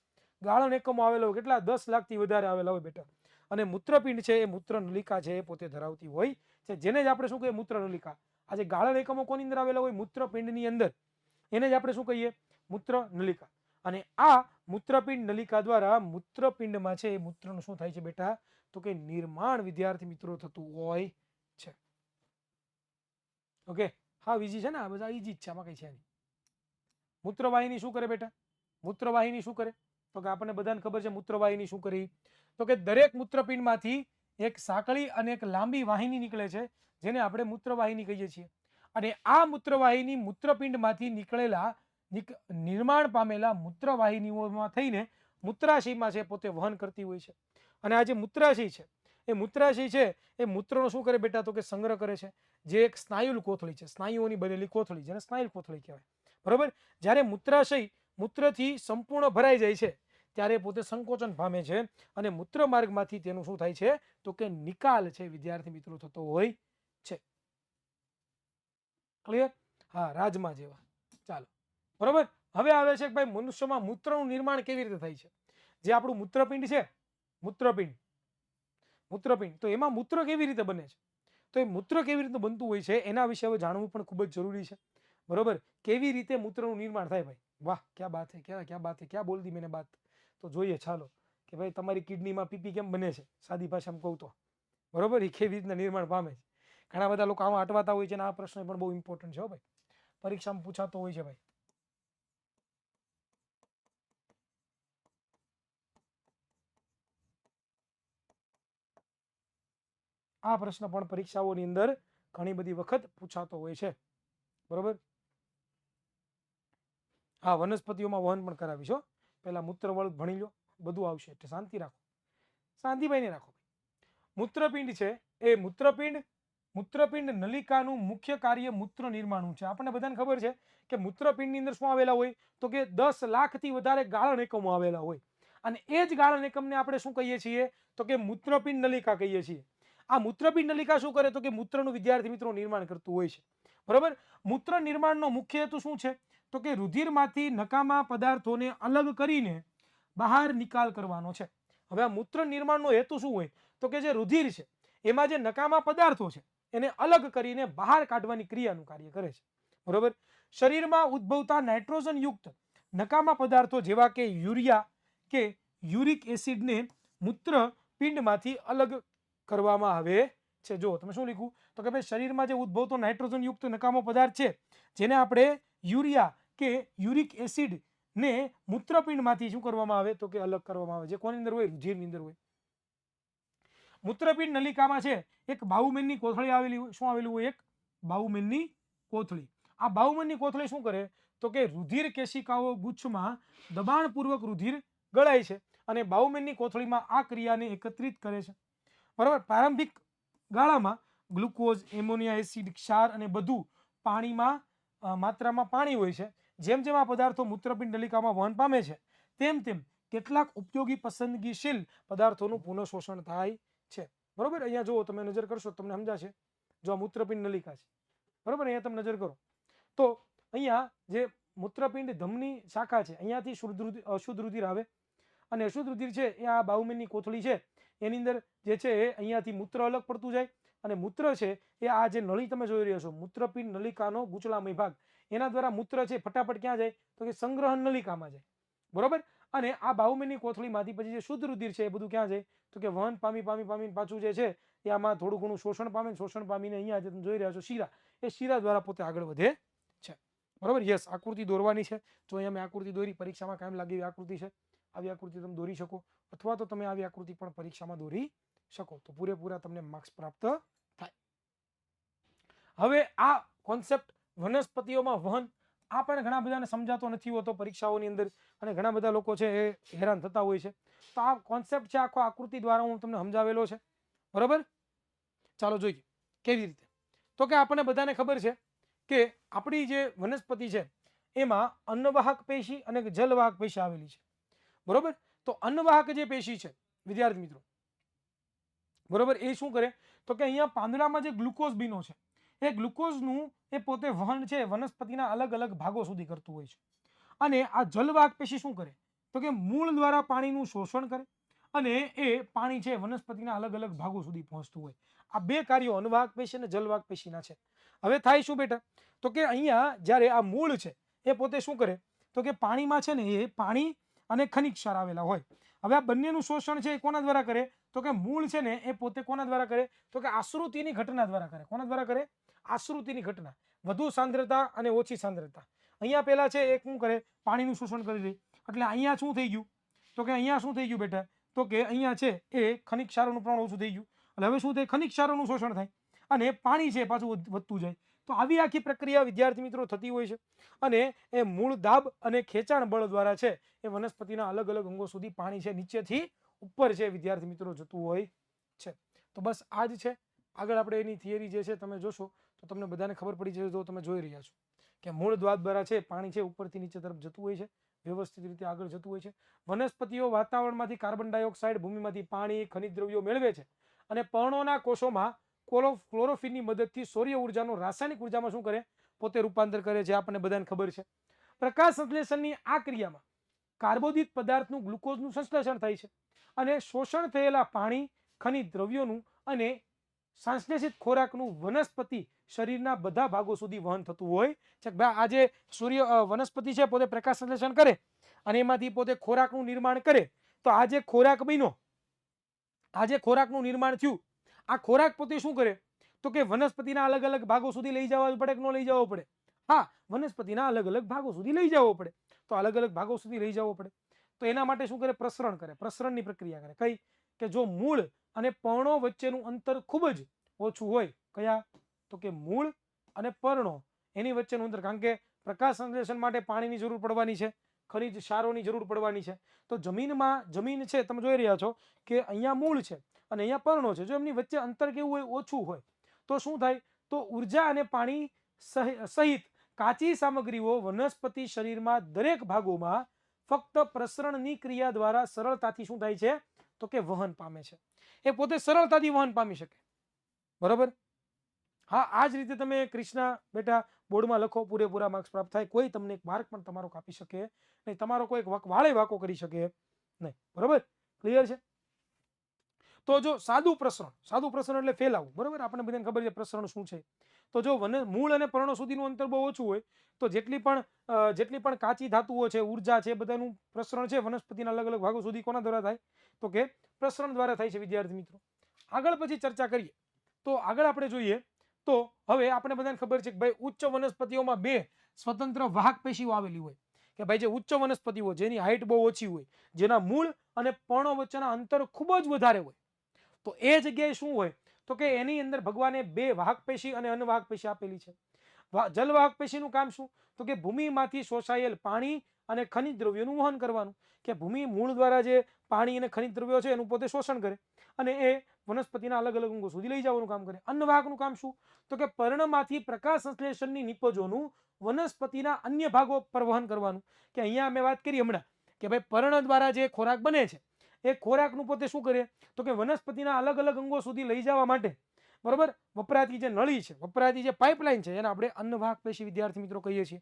ગાળણ એકમો આવેલા હોય કેટલા? 10 લાખથી વધારે આવેલા હોય બેટા. અને મૂત્રપિંડ છે એ મૂત્ર નલિકા છે એ પોતે ધરાવતી હોય છે, જેને જ આપણે શું કહીએ? મૂત્ર નલિકા. આ જે ગાળણ એકમો કોની અંદર આવેલા હોય? મૂત્રપિંડની અંદર, એને જ આપણે શું કહીએ? મૂત્ર નલિકા. અને આ મૂત્રપિંડ નલિકા દ્વારા મૂત્રપિંડમાં છે એ મૂત્રનું શું થાય છે બેટા? તો કે નિર્માણ વિદ્યાર્થી મિત્રો થતું હોય છે. ઓકે, હા ઈઝી છે ને, આ બધા ઈઝી જ છે, આમાં કઈ છે નહીં. મૂત્રવાહિની શું કરે બેટા? મૂત્રવાહિની શું કરે? તો કે આપણને બધાને ખબર છે મૂત્રવાહિની શું કરી. તો કે દરેક મૂત્રપિંડમાંથી એક સાંકળી અને એક લાંબી વાહિની નીકળે છે, જેને આપણે મૂત્રવાહિની કહીએ છીએ. અને આ મૂત્રવાહિની મૂત્રપિંડમાંથી નીકળેલા નિર્માણ પામેલા મૂત્રવાહિનીઓમાં થઈને મૂત્રાશયમાં છે પોતે વહન કરતી હોય છે. અને આ જે મૂત્રાશય છે એ મૂત્રાશય છે એ મૂત્રનો શું કરે બેટા? તો કે સંગ્રહ કરે છે. જે એક સ્નાયુલ કોથળી છે, સ્નાયુઓની બનેલી કોથળી, જેને સ્નાયુલ કોથળી કહેવાય બરોબર. જ્યારે મૂત્રાશય મૂત્રથી સંપૂર્ણ ભરાઈ જાય છે ત્યારે પોતે સંકોચન પામે છે અને મૂત્ર માર્ગમાંથી તેનું શું થાય છે? તો કે નિકાલ છે વિદ્યાર્થી મિત્રો થતો હોય છે. ક્લિયર? હા, રાજમા જેવા. ચાલો બરોબર. હવે આવે છે કે ભાઈ મનુષ્યમાં મૂત્રનું નિર્માણ કેવી રીતે થાય છે? જે આપણું મૂત્રપિંડ છે, મૂત્રપિંડ તો એમાં મૂત્ર કેવી રીતે બને છે? તો એ મૂત્ર કેવી રીતે બનતું હોય છે એના વિશે હવે જાણવું પણ ખૂબ જ જરૂરી છે બરોબર. કેવી રીતે મૂત્રનું નિર્માણ થાય? ભાઈ વાહ, ક્યાં બાત હે, ક્યાં બાત હે, ક્યાં બોલ દી મેને બાત. તો જોઈએ ચાલો કે ભાઈ તમારી કિડનીમાં પીપી કેમ બને છે, સાદી ભાષામાં કહું તો બરોબર. એ કેવી રીતના નિર્માણ પામે છે? ઘણા બધા લોકો આમાં અટવાતા હોય છે અને આ પ્રશ્ન પણ બહુ ઇમ્પોર્ટન્ટ છે ભાઈ, પરીક્ષામાં પૂછાતો હોય છે ભાઈ. આ પ્રશ્ન પણ પરીક્ષાઓની અંદર ઘણી બધી વખત પૂછાતો હોય છે બરોબર. હા, વનસ્પતિઓમાં વહન પણ કરાવીશ. પેલા મૂત્રવાળું ભણી લો, બધું આવશે, એટલે શાંતિ રાખો, શાંતિભાઈને રાખો. મૂત્રપિંડ છે એ મૂત્રપિંડ નલિકાનું મુખ્ય કાર્ય મૂત્ર નિર્માણનું છે. આપણને બધાને ખબર છે કે મૂત્રપિંડની અંદર શું આવેલા હોય? તો કે 10 લાખથી વધારે ગાળણ એકમો આવેલા હોય. અને એ જ ગાળણ એકમને આપણે શું કહીએ છીએ? તો કે મૂત્રપિંડ નલિકા કહીએ છીએ. આ મૂત્રપિંડ નલિકા શું કરે? તો કે મૂત્રનું વિદ્યાર્થી મિત્રો નિર્માણ કરતું હોય છે બરોબર. મૂત્ર નિર્માણનો મુખ્ય હેતુ શું છે? તો કે રુધિરમાંથી નકામા પદાર્થોને અલગ કરીને બહાર નિકાલ કરવાનો છે. હવે આ મૂત્ર નિર્માણનો હેતુ શું હોય? તો કે જે રુધિર છે એમાં જે નકામા પદાર્થો છે એને અલગ કરીને બહાર કાઢવાની ક્રિયાનું કાર્ય કરે છે, બરોબર. શરીરમાં ઉદ્ભવતા નાઇટ્રોજન યુક્ત નકામા પદાર્થો જેવા કે યુરિયા કે યુરિક એસિડને મૂત્રપિંડમાંથી અલગ કરવામાં આવે છે. જો તમે શું લીધું? તો કે ભાઈ શરીરમાં જે ઉદ્ભવતો નાઇટ્રોજન યુક્ત નકામો પદાર્થ છે જેને આપણે યુરિયા કે યુરિક એસિડ ને મૂત્રપિંડમાંથી શું કરવામાં આવે? તો કે અલગ કરવામાં આવે. જે કોની અંદર હોય? રુધિરની અંદર હોય. મૂત્રપિંડ નલિકામાં છે એક બાઉમેનની કોથળી આવેલી હોય. શું આવેલું હોય? એક બાઉમેનની કોથળી. આ બાઉમેનની કોથળી શું કરે? તો કે રુધિર કેશિકાઓ ગુચ્છમાં દબાણપૂર્વક રુધિર ગળાય છે અને બાઉમેનની કોથળીમાં આ ક્રિયાને એકત્રિત કરે છે, બરાબર. પ્રારંભિક ગાળામાં ગ્લુકોઝ, એમોનિયા એસિડ, ક્ષાર અને બધું પાણીમાં માત્રામાં પાણી હોય છે. જેમ જેમ આ પદાર્થો મૂત્રપિંડ નલિકામાં વહન પામે છે તેમ તેમ કેટલાક ઉપયોગી પસંદગીશીલ પદાર્થોનું પુનઃશોષણ થાય છે, બરોબર. અહીંયા જુઓ, તમે નજર કરશો તમને સમજાશે. જો આ મૂત્રપિંડ નલિકા છે, બરોબર, અહીંયા તમે નજર કરો તો અહીંયા જે મૂત્રપિંડ ધમની શાખા છે અહીંયાથી અશુદ્ધ રુધિર આવે અને અશુદ્ધ રુધિર છે એ આ બાઉમેનની કોથળી છે એની અંદર જે છે એ અહીંયાથી મૂત્ર અલગ પડતું જાય અને મૂત્ર છે એ આ જે નળી તમે જોઈ રહ્યા છો મૂત્રપિંડ નલિકાનો ગુચલામય ભાગ, એના દ્વારા મૂત્ર છે ફટાફટ ક્યાં જાય? તો કે સંગ્રહણ નલિકામાં જાય, બરોબર. અને આ બાઉમેનની કોથળીમાંથી પછી જે શુદ્ધ રુધિર છે એ બધું ક્યાં જાય? તો કે વહન પામીને પાછું જે છે એ આમાં થોડું ઘણું શોષણ પામીને અહીંયા જે તમે જોઈ રહ્યા છો શીરા, એ શીરા દ્વારા પોતે આગળ વધે છે, બરોબર. યસ, આકૃતિ દોરવાની છે. જો અહીંયા મેં આકૃતિ દોરી, પરીક્ષામાં કાયમ લાગે એવી આકૃતિ છે. આવી આકૃતિ તમે દોરી શકો અથવા તો તમે આવી આકૃતિ પણ પરીક્ષામાં દોરી શકો તો પૂરેપૂરા તમને માર્ક્સ પ્રાપ્ત થાય. હવે આ કોન્સેપ્ટ વનસ્પતિઓમાં વહન આ પણ ઘણા બધાને સમજાતો નથી હોતો પરીક્ષાઓની અંદર અને ઘણા બધા લોકો છે એ હેરાન થતા હોય છે. તો આ કોન્સેપ્ટ છે આખો આકૃતિ દ્વારા હું તમને સમજાવેલો છે, બરોબર. ચાલો જોઈએ કેવી રીતે. તો કે આપણને બધાને ખબર છે કે આપણી જે વનસ્પતિ છે એમાં અન્નવાહક પેશી અને જલવાહક પેશી આવેલી છે, બરોબર. તો અન્નવાહક જે પેશી છે વિદ્યાર્થી મિત્રો, બરોબર, એ શું કરે? તો કે અહીંયા પાંદડામાં જે ગ્લુકોઝ બીનો છે એ ગ્લુકોઝનું એ પોતે વહન છે વનસ્પતિના અલગ અલગ ભાગો સુધી કરતું હોય છે. અને આ જલવાહક પેશી શું કરે? તો કે મૂળ દ્વારા પાણીનું શોષણ કરે અને એ પાણી છે વનસ્પતિના અલગ અલગ ભાગો સુધી પહોંચતું હોય. આ બે કાર્યો અન્નવાહક પેશી અને જલવાહક પેશીના છે. હવે થાય શું બેટા? તો કે અહીંયા જ્યારે આ મૂળ છે એ પોતે શું કરે? તો કે પાણીમાં છે ને એ પાણી અને ખનિજ ક્ષાર આવેલા હોય. હવે આ બંનેનું શોષણ છે એ કોના દ્વારા કરે? તો કે મૂળ છે ને એ પોતે કોના દ્વારા કરે? તો કે આશ્રુતિની ઘટના દ્વારા કરે. કોના દ્વારા કરે? આશ્રુતિની ઘટના. વધુ સાંદ્રતા અને ઓછી સાંદ્રતા. અહીંયા પહેલા છે એ શું કરે? પાણીનું શોષણ કરી લે. એટલે અહીંયા શું થઈ ગયું? તો કે અહીંયા શું થઈ ગયું બેટા? તો કે અહીંયા છે એ ખનિજ ક્ષારોનું પ્રમાણ ઓછું થઈ ગયું. એટલે હવે શું થાય? ખનિજ ક્ષારોનું શોષણ થાય અને પાણી છે પાછું વધતું જાય. તો આવી આખી પ્રક્રિયા વિદ્યાર્થી મિત્રો થતી હોય છે અને એ મૂળ દાબ અને ખેંચાણ બળ દ્વારા છે એ વનસ્પતિના અલગ અલગ અંગો સુધી પાણી છે નીચેથી ઉપર છે વિદ્યાર્થી મિત્રો જતું હોય છે. તો બસ આ જ છે. આગળ આપણે એની થિયરી જે છે તમે જોશો તો તમને બધાને ખબર પડી જશે. જો તમે જોઈ રહ્યા છો કે મૂળ દ્વાર દ્વારા છે પાણી છે ઉપરથી નીચે તરફ જતું હોય છે, વ્યવસ્થિત રીતે આગળ જતું હોય છે. વનસ્પતિઓ વાતાવરણમાંથી કાર્બન ડાયોક્સાઇડ, ભૂમિમાંથી પાણી, ખનિજ દ્રવ્યો મેળવે છે અને પર્ણોના કોષોમાં ક્લોરોફિલની મદદથી સૌર્ય ઉર્જાનો રાસાયણિક ઉર્જામાં શું કરે? પોતે રૂપાંતર કરે છે. આપણને બધાને ખબર છે. પ્રકાશ સંશ્લેષણની આ ક્રિયામાં કાર્બોદિત પદાર્થનું ગ્લુકોઝનું સંશ્લેષણ થાય છે અને શોષણ થયેલા પાણી, ખનિજ દ્રવ્યોનું અને સંશ્લેષિત ખોરાકનું વનસ્પતિ શરીરના બધા ભાગો સુધી વહન થતું હોય છે. આ જે વનસ્પતિ છે પોતે પ્રકાશ સંશ્લેષણ કરે અને એમાંથી પોતે ખોરાકનું નિર્માણ કરે. તો આ જે ખોરાક બન્યો, આ જે ખોરાકનું નિર્માણ થયું, આ ખોરાક પોતે શું કરે? તો કે વનસ્પતિના અલગ અલગ ભાગો સુધી લઈ જવા પડે કે ન લઈ જવો પડે? હા, વનસ્પતિના અલગ અલગ ભાગો સુધી લઈ જવો પડે. તો અલગ અલગ ભાગો સુધી લઈ જવો પડે તો એના માટે શું કરે? પ્રસરણ કરે. પ્રસરણની પ્રક્રિયા કરે. કઈ? કે જો મૂળ અને પર્ણો વચ્ચેનું અંતર ખૂબ જ ઓછું હોય. કયા? તો કે મૂળ અને પર્ણો એની વચ્ચેનું અંતર. કારણ કે પ્રકાશ સંશ્લેષણ માટે પાણીની જરૂર પડવાની છે, ખનિજ ક્ષારોની જરૂર પડવાની છે. તો જમીન છે તમે જોઈ રહ્યા છો કે અહીંયા મૂળ છે અને અહીંયા પર્ણો છે. જો એમની વચ્ચે અંતર કેવું હોય? ઓછું હોય તો શું થાય? તો ઉર્જા અને પાણી સહિત કાચી સામગ્રીઓ વનસ્પતિ શરીરમાં દરેક ભાગોમાં ફક્ત પ્રસરણની ક્રિયા દ્વારા સરળતાથી શું થાય છે? તો કે વહન પામે છે. એ પોતે સરળતાથી વહન પામી શકે, બરોબર. હા, આ જ રીતે તમે ક્રિષ્ના બેટા બોર્ડમાં લખો, પૂરેપૂરા માર્ક્સ પ્રાપ્ત થાય. કોઈ તમને એક માર્ક પણ તમારો કાપી શકે નહીં. તમારો કોઈ વાળે વાકો કરી શકે નહીં, બરોબર. ક્લિયર છે? તો જો સાદું પ્રસરણ એટલે ફેલાવું, બરોબર, આપણને બધાને ખબર છે પ્રસરણ શું છે. તો જો મૂળ અને પર્ણો સુધીનું અંતર બહુ ઓછું હોય તો જેટલી પણ કાચી ધાતુઓ છે, ઉર્જા છે, બધાનું પ્રસરણ છે વનસ્પતિના અલગ અલગ ભાગો સુધી કોના દ્વારા થાય, તો કે પ્રસરણ દ્વારા થાય છે. વિદ્યાર્થી મિત્રો, આગળ પછી ચર્ચા કરીએ તો આગળ આપણે જોઈએ તો હવે આપણે બધાને ખબર છે કે ભાઈ ઉચ્ચ વનસ્પતિઓમાં બે સ્વતંત્ર વાહક પેશીઓ આવેલી હોય, કે ભાઈ જે ઉચ્ચ વનસ્પતિઓ જેની હાઇટ બહુ ઓછી હોય, જેના મૂળ અને પર્ણો વચ્ચેના અંતર ખૂબ જ વધારે હોય, તો એ જગ્યાએ શું હોય તો કે એની અંદર ભગવાને બે વાહક પેશી અને અનવાહક પેશી આપેલી છે. જલવાહક પેશીનું કામ શું, તો કે ભૂમિમાંથી શોષાયેલ પાણી અને ખનિજ દ્રવ્યોનું વહન કરવાનું, કે ભૂમિ મૂળ દ્વારા જે પાણી અને ખનિજ દ્રવ્યો છે એનું પોતે શોષણ કરે અને એ વનસ્પતિના અલગ અલગ અંગો સુધી લઈ જવાનું કામ કરે. અન્નવાહકનું કામ શું, તો કે પર્ણમાંથી પ્રકાશ સંશ્લેષણની નિપજોનું વનસ્પતિના અન્ય ભાગો પર વહન કરવાનું, કે અહીંયા અમે વાત કરી હમણાં કે ભાઈ પર્ણ દ્વારા જે ખોરાક બને છે એ ખોરાકનું પોતે શું કરે, તો કે વનસ્પતિના અલગ અલગ અંગો સુધી લઈ જવા માટે, બરોબર, વપરાતી જે નળી છે, વપરાતી જે પાઇપલાઇન છે, એને આપણે અન્નવાહક પેશી વિદ્યાર્થી મિત્રો કહીએ છીએ.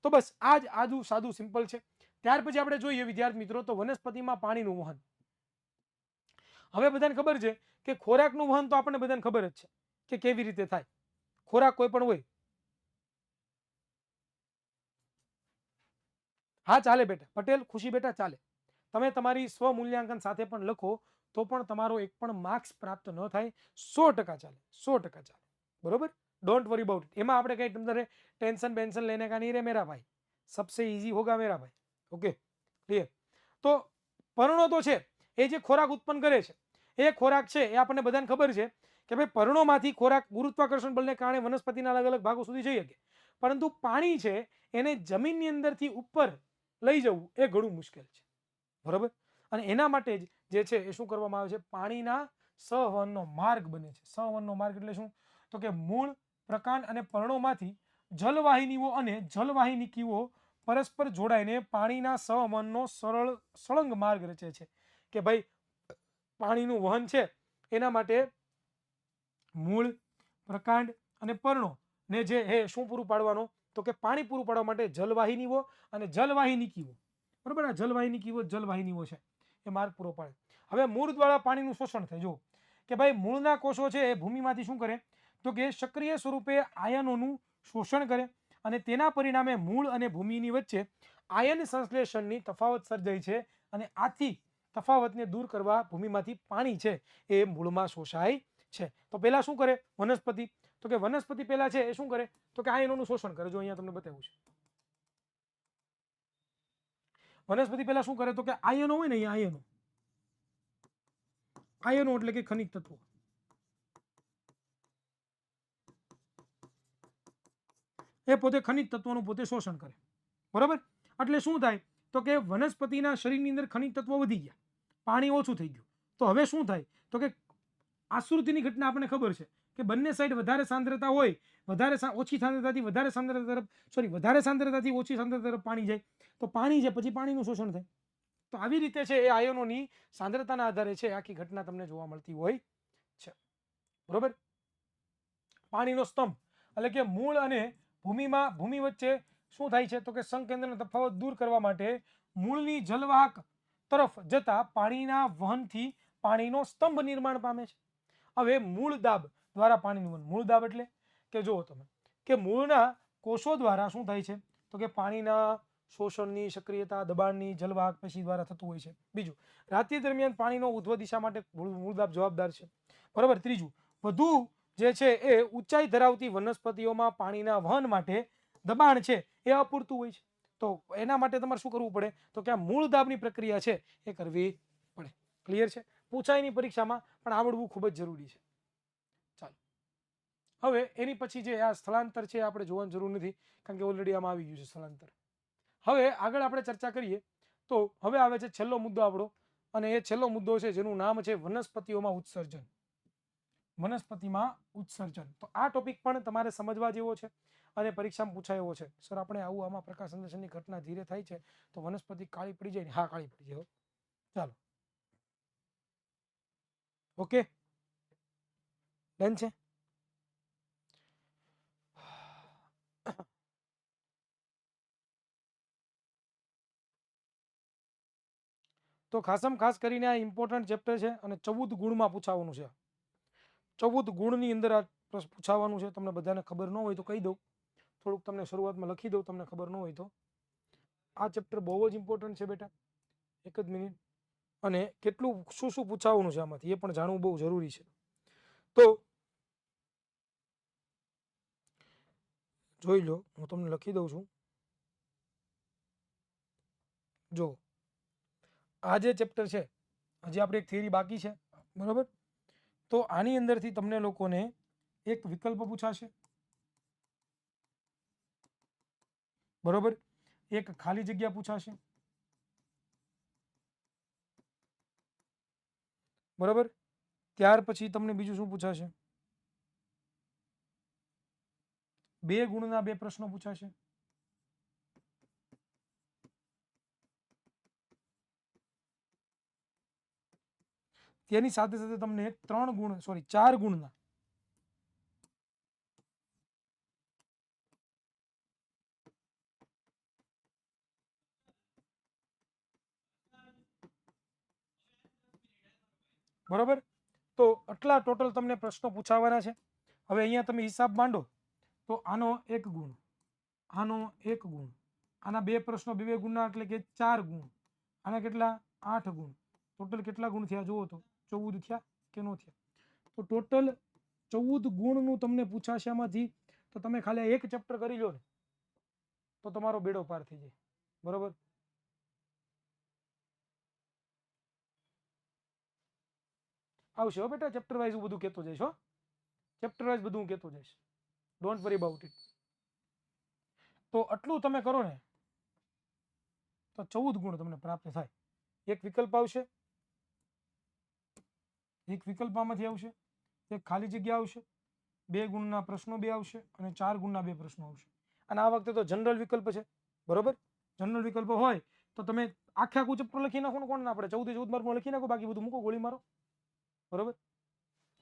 તો બસ આ જ આદુ સાદું સિમ્પલ છે. ત્યાર પછી આપણે જોઈએ વિદ્યાર્થી મિત્રો તો વનસ્પતિમાં પાણીનું વહન. હવે બધાને ખબર છે કે ખોરાકનું વહન તો આપણને બધાને ખબર જ છે કે કેવી રીતે થાય. ખોરાક કોઈ પણ હોય, હા ચાલે બેટા, પટેલ ખુશી બેટા ચાલે. તમે તમારી સ્વ મૂલ્યાંકન સાથે પણ લખો તો પણ તમારો એક પણ માર્ક્સ પ્રાપ્ત ન થાય, 100% ચાલે, 100% ચાલે, બરોબર. Don't worry about it. એમાં આપણે કઈ તમને ટેન્શન બેન્શન લેने का नहीं रे मेरा भाई, सबसे इजी होगा मेरा भाई. Okay clear. તો પર્ણો તો છે એ જે ખોરાક ઉત્પન્ન કરે છે એ ખોરાક છે એ આપણને બધાને ખબર છે કે ભાઈ પર્ણોમાંથી ખોરાક ગુરુત્વાકર્ષણ બળને કારણે વનસ્પતિના અલગ અલગ ભાગો સુધી જઈ શકે, પરંતુ પાણી છે એને જમીનની અંદરથી ઉપર લઈ જવું એ ઘણું મુશ્કેલ છે, બરોબર. અને એના માટે જ જે છે એ શું કરવામાં આવે છે, પાણીના સહવહનનો માર્ગ બને છે. સહવહનનો માર્ગ એટલે શું, તો કે મૂળ, પ્રકાંડ અને પર્ણોમાંથી જલવાહિનીઓ અને જલવાહિનીકીઓ પરસ્પર જોડાઈને પાણીના સહવહનનો સળંગ માર્ગ રચે છે, કે ભાઈ પાણીનું વહન છે એના માટે મૂળ, પ્રકાંડ અને પર્ણો ને જે હે શું પૂરું પાડવાનો, તો કે પાણી પૂરું પાડવા માટે જલવાહિનીઓ અને જલવાહિનીકીઓ, બરોબર. આ જલવાહિનીઓ છે એ માર્ગ પૂરો પાડે. હવે મૂળ દ્વારા પાણીનું શોષણ થાય. જો કે ભાઈ મૂળના કોષો છે એ ભૂમિમાંથી શું કરે, તો કે સક્રિય સ્વરૂપે આયનોનું શોષણ કરે અને તેના પરિણામે મૂળ અને ભૂમિની વચ્ચે આયન સંશ્લેષણની તફાવત સર્જાય છે અને આથી તફાવતને દૂર કરવા ભૂમિમાંથી પાણી છે એ મૂળમાં શોષાય છે. તો પહેલા શું કરે વનસ્પતિ, તો કે વનસ્પતિ પહેલા છે એ શું કરે, તો કે આયનોનું શોષણ કરે. જો અહીંયા તમને બતાવ્યું છે, વનસ્પતિ પહેલા શું કરે, તો કે આયનો હોય ને, અહીંયા આયનો એટલે કે ખનિજ તત્વો, એ પોતે ખનિજ તત્વોનું પોતે શોષણ કરે, બરોબર. એટલે શું થાય, તો કે વનસ્પતિના શરીરની અંદર ખનિજ તત્વો વધી ગયા, પાણી ઓછું થઈ ગયું. તો હવે શું થાય, તો કે આશ્રુતિની ઘટના આપણને ખબર છે કે બંને સાઈડ વધારે સાંદ્રતા હોય, ઓછી સાંદ્રતાથી વધારે સાંદ્રતા તરફ, વધારે સાંદ્રતાથી ઓછી સાંદ્રતા તરફ પાણી જાય, તો પાણી છે પછી પાણીનું શોષણ થાય. તો આવી રીતે છે એ આયનોની સાંદ્રતાના આધારે છે આખી ઘટના તમને જોવા મળતી હોય છે, બરોબર. પાણીનો સ્તંભ એટલે કે મૂળ અને ભૂમિ વચ્ચે શું થાય છે, તો કે સંકેન્દ્રનો તફાવત દૂર કરવા માટે મૂળની જલવાહક તરફ જતા પાણીના વહનથી પાણીનો સ્તંભ નિર્માણ પામે છે. હવે મૂળ દાબ દ્વારા પાણીનું વહન. મૂળ દાબ એટલે કે જુઓ તમે કે મૂળના કોષો દ્વારા શું થાય છે, તો કે પાણીના શોષણની સક્રિયતા દબાણની જલવાહક પેશી દ્વારા થતું હોય છે. બીજું, રાત્રિ દરમિયાન પાણીનો ઉધ્વ દિશા માટે મૂળ દાબ જવાબદાર છે, બરોબર. ત્રીજું, વધુ જે છે એ ઊંચાઈ ધરાવતી વનસ્પતિઓમાં પાણીના વહન માટે દબાણ છે એ અપૂરતું હોય છે. તો એના માટે તમારે શું કરવું પડે, તો કે આ મૂળ દાબની પ્રક્રિયા છે એ કરવી પડે. ક્લિયર છે. પૂછાયની પરીક્ષામાં પણ આવડવું ખૂબ જ જરૂરી છે. ચાલો હવે એની પછી જે આ સ્થળાંતર છે આપણે જોવાની જરૂર નથી, કારણ કે ઓલરેડી આમાં આવી ગયું છે સ્થળાંતર. હવે આગળ આપણે ચર્ચા કરીએ તો હવે આવે છે છેલ્લો મુદ્દો આપણો, અને એ છેલ્લો મુદ્દો છે જેનું નામ છે વનસ્પતિઓમાં ઉત્સર્જન. વનસ્પતિમાં ઉત્સર્જન. તો આ ટોપિક પણ તમારે સમજવા જેવો છે અને પરીક્ષામાં પૂછાય એવો છે. સર આપણે આમાં પ્રકાશ સંશ્લેષણની ઘટના ધીરે થાય છે તો વનસ્પતિ કાળી પડી જાય ને? હા, કાળી પડી જાય. ચાલો, ઓકે, ડન છે. તો ખાસમ ખાસ કરીને આ ઇમ્પોર્ટન્ટ ચેપ્ટર છે અને 14 ગુણમાં પૂછાવાનું છે. 14 ગુણની અંદર આ પૂછાવાનું છે. તમને બધાને ખબર ન હોય તો કહી દઉં, થોડુંક તમને શરૂઆતમાં લખી દઉં, તમને ખબર ન હોય તો. આ ચેપ્ટર બહુ જ ઇમ્પોર્ટન્ટ છે બેટા. એક જ મિનિટ. અને કેટલું શું શું પૂછાવાનું છે આમાંથી એ પણ જાણવું બહુ જરૂરી છે. તો જોઈ લો, હું તમને લખી દઉં છું. જો આ જે ચેપ્ટર છે, હજી આપણે એક થિયરી બાકી છે, બરાબર. તો આની અંદરથી તમને લોકોને એક વિકલ્પ પૂછાશે, બરોબર. એક ખાલી જગ્યા પૂછાશે, બરોબર. ત્યાર પછી તમને બીજું શું પૂછાશે? 2 ગુણના 2 પ્રશ્નો પૂછાશે. તેની સાથે સાથે તમને 3 ગુણ, સોરી 4 ગુણના બરોબર. તો આટલા ટોટલ તમને પ્રશ્નો પૂછાવાના છે. હવે અહીંયા તમે હિસાબ માંડો તો આનો 1 ગુણ, આનો 1 ગુણ, આના 2 પ્રશ્નો 2 ગુણના એટલે કે 4 ગુણ, આના કેટલા 8 ગુણ. ટોટલ કેટલા ગુણ થયા જુઓ તો 14 થયા કે નો થયા? તો ટોટલ 14 ગુણનું તમને પૂછાશે આમાંથી. તો તમે ખાલી એક ચેપ્ટર કરી લો ને તો તમારો બેડો પાર થઈ જાય, બરોબર. આવશે હો બેટા, ચેપ્ટર વાઇઝ હું બધું કહેતો જઈશ હો. ચેપ્ટર વાઇઝ બધું હું કહેતો જઈશ, ડોન્ટ વરી અબાઉટ ઇટ. તો આટલું તમે કરો ને તો 14 ગુણ તમને પ્રાપ્ત થાય. એક વિકલ્પ આવશે, એક વિકલ્પ આમાંથી આવશે, એક ખાલી જગ્યા આવશે, 2 ગુણના પ્રશ્નો 2 આવશે અને 4 ગુણના 2 પ્રશ્નો આવશે. અને આ વખતે તો જનરલ વિકલ્પ છે, બરોબર. જનરલ વિકલ્પ હોય તો તમે આખે આખું ચેપ્ટર લખી નાખો ને, કોણ ના પડે? 14 માર્કમાં લખી નાખો, બાકી બધું મૂકો, ગોળી મારો, બરોબર.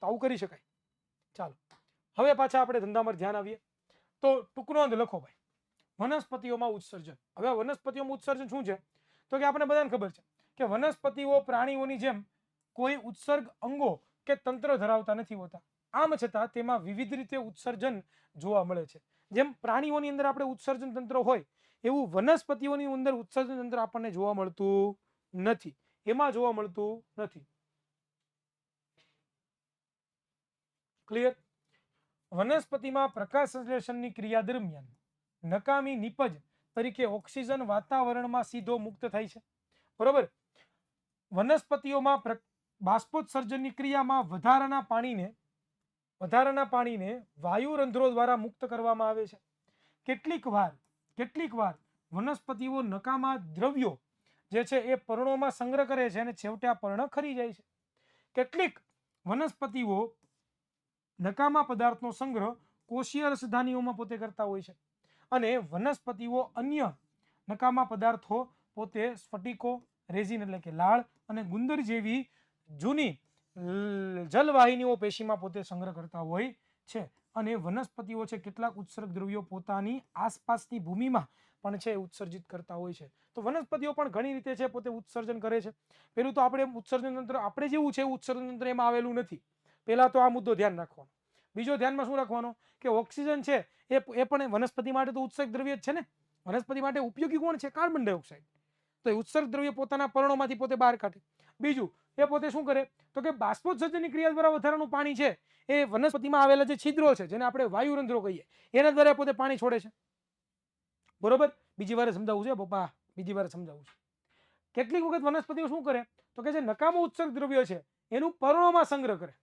તો આવું કરી શકાય. ચાલો હવે પાછા આપણે ધંધામાં ધ્યાન આવીએ. તો ટૂંકનોંધ લખો ભાઈ, વનસ્પતિઓમાં ઉત્સર્જન. હવે વનસ્પતિઓમાં ઉત્સર્જન શું છે? તો કે આપણે બધાને ખબર છે કે વનસ્પતિઓ પ્રાણીઓની જેમ કોઈ ઉત્સર્ગ અંગો કે તંત્ર ધરાવતા નથી હોતા. આમ છતાં તેમાં વિવિધ રીતે ઉત્સર્જન જોવા મળે છે. જેમ પ્રાણીઓની અંદર આપણે ઉત્સર્જન તંત્ર હોય એવું વનસ્પતિઓની અંદર ઉત્સર્જન તંત્ર આપણને જોવા મળતું નથી. એમાં જોવા મળતું નથી. ક્લિયર? વનસ્પતિમાં પ્રકાશ સંશ્લેષણની ક્રિયા દરમિયાન નકામી નિપજ તરીકે ઓક્સિજન વાતાવરણમાં સીધો મુક્ત થાય છે, બરોબર. વનસ્પતિઓમાં બાષ્પોત્સર્જનની ક્રિયામાં વધારાના પાણીને વાયુ રંધ્રો દ્વારા મુક્ત કરવામાં આવે છે. કેટલીક વાર વનસ્પતિઓ નકામા દ્રવ્યો જે છે એ પર્ણોમાં સંગ્રહ કરે છે અને છેવટે આ પર્ણ ખરી જાય છે. કેટલીક વનસ્પતિઓ નકામા પદાર્થનો સંગ્રહ કોષીય રસધાનીઓમાં પોતે કરતા હોય છે અને વનસ્પતિઓ અન્ય નકામા પદાર્થો પોતે સ્ફટિકો, રેઝિન એટલે કે લાળ અને ગુંદર જેવી જૂની જલવાહિનીઓ પેશીમાં પોતે સંગ્રહ કરતા હોય છે. અને વનસ્પતિઓ છે કેટલાક ઉત્સર્ગ દ્રવ્યો પોતાની આસપાસની ભૂમિમાં પણ છે ઉત્સર્જિત કરતા હોય છે. તો વનસ્પતિઓ પણ ઘણી રીતે છે પોતે ઉત્સર્જન કરે છે. પેલું તો આપણે ઉત્સર્જન તંત્ર આપણે જેવું છે ઉત્સર્જન તંત્ર એમાં આવેલું નથી. પહેલા તો આ મુદ્દો ધ્યાન રાખવાનો. બીજો ધ્યાનમાં શું રાખવાનો કે ઓક્સિજન છે એ પણ વનસ્પતિ માટે તો ઉત્સર્ગ દ્રવ્ય જ છે ને. વનસ્પતિ માટે ઉપયોગી કોણ છે? Carbon dioxide. તો એ ઉત્સર્ગ દ્રવ્ય પોતાના પર્ણોમાંથી પોતે બહાર કાઢે. બીજું એ પોતે શું કરે તો કે બાષ્પોત્સર્જનની ક્રિયા દ્વારા વધારાનું પાણી છે એ વનસ્પતિમાં આવેલા જે છિદ્રો છે જેને આપણે વાયુરંધ્રો કહીએ એના દ્વારા પોતે પાણી છોડે છે, બરોબર. બીજી વાર સમજાવવું છે પપ્પા, બીજી વાર સમજાવવું છે. કેટલીક વખત વનસ્પતિઓ શું કરે તો કે જે નકામો ઉત્સર્ગ દ્રવ્ય છે એનું પર્ણોમાં સંગ્રહ કરે.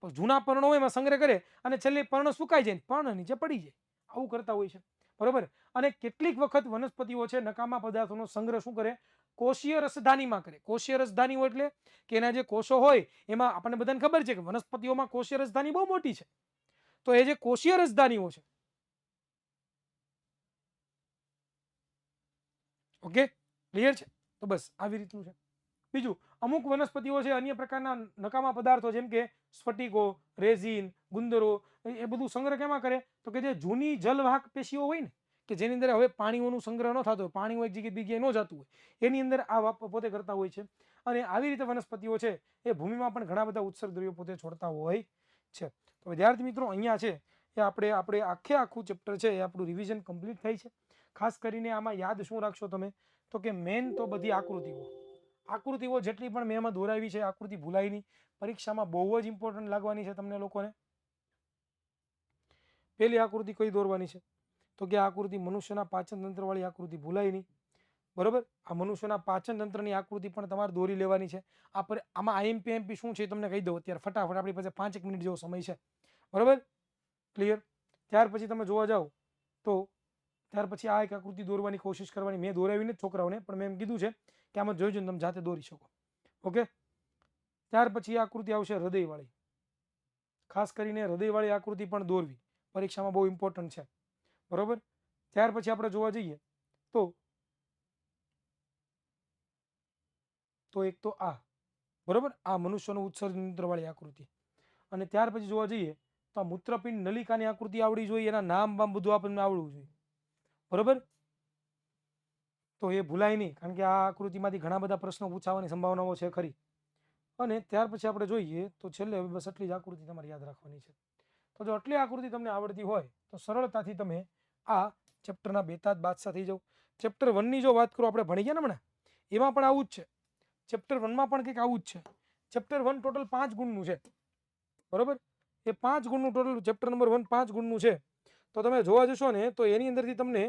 જૂના પર્ણો એમાં સંગ્રહ કરે અને છેલ્લે પર્ણ સુકાઈ જાય, પર્ણ નીચે પડી જાય. આવું કરતા હોય છે, બરોબર. અને કેટલીક વખત વનસ્પતિઓ છે નકામા પદાર્થોનો સંગ્રહ શું કરે? કોષીય રસધાનીમાં કરે. કોષીય રસધાનીઓ એટલે કે એના જે કોષો હોય એમાં આપણને બધાને ખબર છે કે વનસ્પતિઓમાં કોષીય રસધાની બહુ મોટી છે. તો એ જે કોષીય રસધાનીઓ છે, ઓકે, ક્લિયર છે? તો બસ આવી રીતનું છે. બીજું અમુક વનસ્પતિઓ છે અન્ય પ્રકારના નકામા પદાર્થો જેમ કે સ્ફટિકો, રેઝિન, ગુંદરો એ બધું સંગ્રહ કેમાં કરે તો કે જે જૂની જલવાહક પેશીઓ હોય ને કે જેની અંદર હવે પાણીઓનું સંગ્રહ ન થતો હોય, પાણી એક જગ્યાએ બીજી ન જતું હોય, એની અંદર આ પોતે કરતા હોય છે. અને આવી રીતે વનસ્પતિઓ છે એ ભૂમિમાં પણ ઘણા બધા ઉત્સર્ગ દ્રવ્યો પોતે છોડતા હોય છે. તો વિદ્યાર્થી મિત્રો અહીંયા છે એ આપણે આખું ચેપ્ટર છે એ આપણું રિવિઝન કમ્પ્લીટ થાય છે. ખાસ કરીને આમાં યાદ શું રાખશો તમે, તો કે મેન તો બધી આકૃતિઓ જેટલી પણ મેં એમાં દોરાવી છે, આકૃતિ ભૂલાય નહીં. પરીક્ષામાં બહુ જ ઇમ્પોર્ટન્ટ લાગવાની છે તમને લોકોને. પહેલી આકૃતિ કઈ દોરવાની છે, તો કે આ આકૃતિ મનુષ્યના પાચન તંત્ર વાળી આકૃતિ ભૂલાય નહીં. બરોબર, આ મનુષ્યના પાચન તંત્રની આકૃતિ પણ તમારે દોરી લેવાની છે. આમાં આઈએમપી શું છે તમને કહી દઉં અત્યારે ફટાફટ, આપણી પાસે 5 મિનિટ જેવો સમય છે. બરોબર, ક્લિયર. ત્યાર પછી તમે જોવા જાઓ તો ત્યાર પછી આ એક આકૃતિ દોરવાની કોશિશ કરવાની. મેં દોરાવીને છોકરાઓને, પણ મેં એમ કીધું છે કે આમાં જોઈ તમે જાતે દોરી શકો. ઓકે, ત્યાર પછી આકૃતિ આવશે હૃદયવાળી. ખાસ કરીને હૃદયવાળી આકૃતિ પણ દોરવી પરીક્ષામાં બહુ ઇમ્પોર્ટન્ટ છે. બરોબર, ત્યાર પછી આપણે જોવા જઈએ તો એક તો આ, બરોબર, આ મનુષ્યનું ઉત્સર્જન વાળી આકૃતિ. અને ત્યાર પછી જોવા જઈએ તો આ મૂત્રપિંડ નલિકાની આકૃતિ આવડી જોઈએ, એના નામ બધું આપણને આવડવું જોઈએ. બરોબર, તો એ ભૂલાય નહીં, કારણ કે આ આકૃતિમાંથી ઘણા બધા પ્રશ્નો પૂછાવાની સંભાવનાઓ છે ખરી. અને ત્યાર પછી આપણે જોઈએ તો છેલ્લે બસ એટલી જ આકૃતિ તમારે યાદ રાખવાની છે. તો જો આટલી આકૃતિ તમને આવડતી હોય તો સરળતાથી તમે આ ચેપ્ટરના બેતાજ બાદશાહ થઈ જાઓ. ચેપ્ટર 1 ની જો વાત કરું, આપણે ભણી ગયા ને હમણાં, એમાં પણ આવું જ છે. ચેપ્ટર 1માં પણ કંઈક આવું જ છે. ચેપ્ટર 1 ટોટલ 5 ગુણનું છે. બરોબર, એ 5 ગુણનું ટોટલ ચેપ્ટર નંબર 1 5 ગુણનું છે. તો તમે જોવા જશો ને તો એની અંદરથી તમને,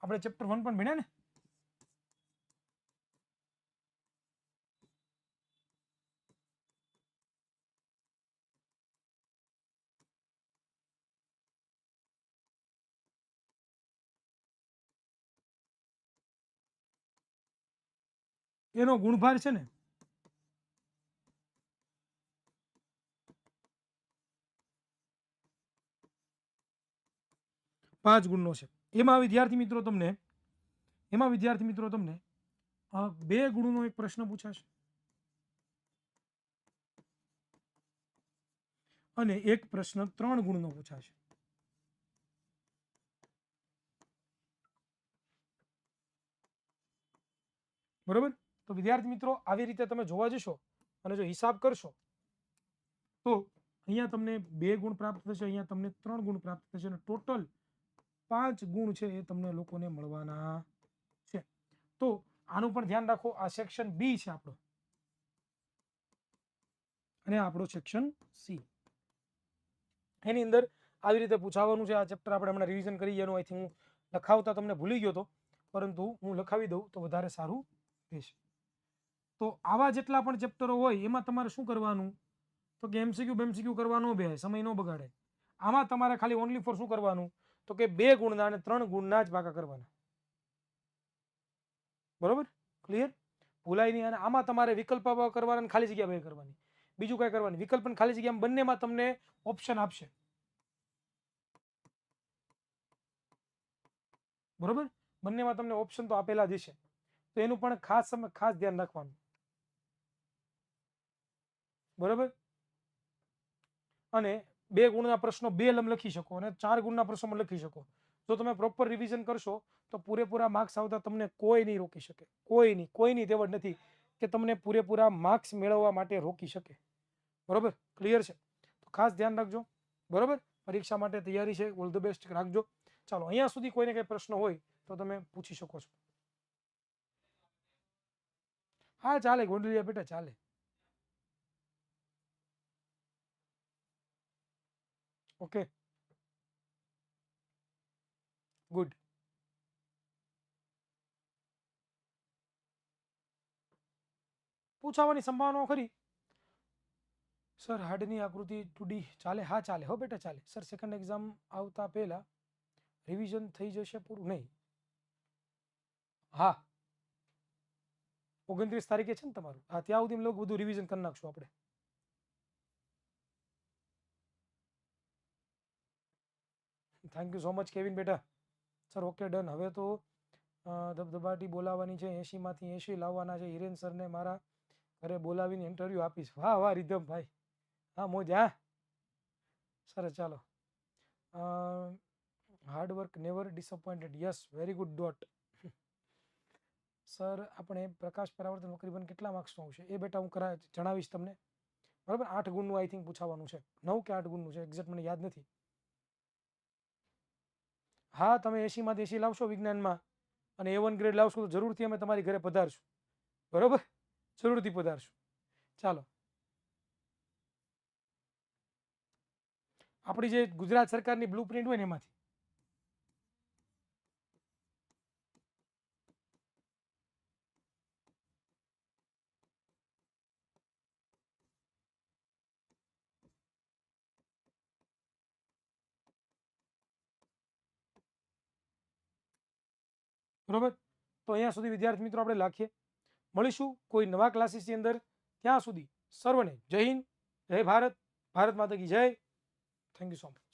આપણે ચેપ્ટર 1 પણ ભણ્યા ને, એનો ગુણભાર છે ને 5 ગુણનો છે. એમાં વિદ્યાર્થી મિત્રો તમને 2 ગુણનો એક પ્રશ્ન પૂછાશે અને એક પ્રશ્ન 3 ગુણનો પૂછાશે. બરોબર, તો વિદ્યાર્થી મિત્રો આવી રીતે તમે જોવા જશો અને જો હિસાબ કરશો તો અહીંયા તમને 2 ગુણ પ્રાપ્ત થશે, અહીંયા તમને 3 ગુણ પ્રાપ્ત થશે અને ટોટલ 5 ગુણ છે એ તમને લોકોને મળવાના છે. તો આનું પણ ધ્યાન રાખો, આ સેક્શન બી છે આપણો અને આપણો સેક્શન સી. એની અંદર આવી રીતે પૂછાવાનું છે. આ ચેપ્ટર આપણે હમણાં રિવિઝન કરી, એનું અહીંથી હું લખાવતા તમને ભૂલી ગયો હતો, પરંતુ હું લખાવી દઉં તો વધારે સારું રહેશે. તો આવા જેટલા પણ ચેપ્ટરો હોય એમાં તમારે શું કરવાનું, તો કે એમસીક્યુ કરવાનો બે, સમય ન બગાડે. આમાં તમારે ખાલી ઓનલી ફોર શું કરવાનું, તો કે 2 ગુણના અને 3 ગુણના જ ભાગા કરવાના. બરોબર, ક્લિયર, ભૂલાય નહીં. અને આમાં તમારે વિકલ્પ કરવાના, ખાલી જગ્યા બે કરવાની, બીજું કઈ કરવાની. વિકલ્પ અને ખાલી જગ્યા બંનેમાં તમને ઓપ્શન આપશે. બરોબર, બંનેમાં તમને ઓપ્શન તો આપેલા જ છે, તો એનું પણ ખાસ ધ્યાન રાખવાનું. બરોબર, અને 2 ગુણના પ્રશ્નો 2 લખી શકો અને 4 ગુણના પ્રશ્નો લખી શકો. જો તમે પ્રોપર રિવિઝન કરશો તો પૂરેપૂરા માર્ક્સ આવતા તમને કોઈ નહીં રોકી શકે. કોઈની તેવડ નથી કે તમને પૂરેપૂરા માર્ક્સ મેળવવા માટે રોકી શકે. બરોબર, ક્લિયર છે, તો ખાસ ધ્યાન રાખજો. બરોબર, પરીક્ષા માટે તૈયારી છે, ઓલ ધ બેસ્ટ રાખજો. ચાલો, અહીંયા સુધી કોઈને કઈ પ્રશ્ન હોય તો તમે પૂછી શકો છો. હા ચાલે, ગોંડલિયા બેટા ચાલે. Okay, good. પૂછાવાની સંભાવના ખરી. સર હાર્ડની આકૃતિ 2D ચાલે? હા ચાલે હો બેટા, ચાલે. સર સેકન્ડ એક્ઝામ આવતા પહેલા રિવિઝન થઈ જશે પૂરું? નહીં, હા 29 તારીખે છે ને તમારું. હા, ત્યાં સુધી લોકો બધું રિવિઝન કરી નાખશું આપણે. Thank you so much Kevin બેટા. Sir okay done. હવે તો ધબધબાટી બોલાવવાની છે, 80માંથી 80 લાવવાના છે. હિરેન સરને મારા ઘરે બોલાવીને ઇન્ટરવ્યૂ આપીશ. વાહ વાહ રીધમ ભાઈ, હા મોજ. હા સરસ, ચાલો. Hard work never disappointed. Yes, very good dot. Sir આપણે પ્રકાશ પરાવર્તન વક્રીવન કેટલા માર્ક્સનું આવશે? એ બેટા હું જણાવીશ તમને. બરાબર, 8 ગુણનું આઈ થિંક પૂછાવાનું છે. 9 કે 8 ગુણનું છે, એક્ઝેક્ટ મને યાદ નથી. હા, તમે 80 માંથી 80 લાવશો વિજ્ઞાનમાં અને A1 ગ્રેડ લાવશો તો જરૂરથી અમે તમારી ઘરે પધારશું. બરોબર, જરૂરથી પધારશું. ચાલો, આપણી જે ગુજરાત સરકારની બ્લુ પ્રિન્ટ હોય ને એમાંથી બરોબર. તો અહીંયા સુધી વિદ્યાર્થી મિત્રો આપણે રાખીએ. મળીશું કોઈ નવા ક્લાસીસની અંદર. ત્યાં સુધી સર્વને જય હિન્દ, જય ભારત, ભારત માતા કી જય. Thank you so much.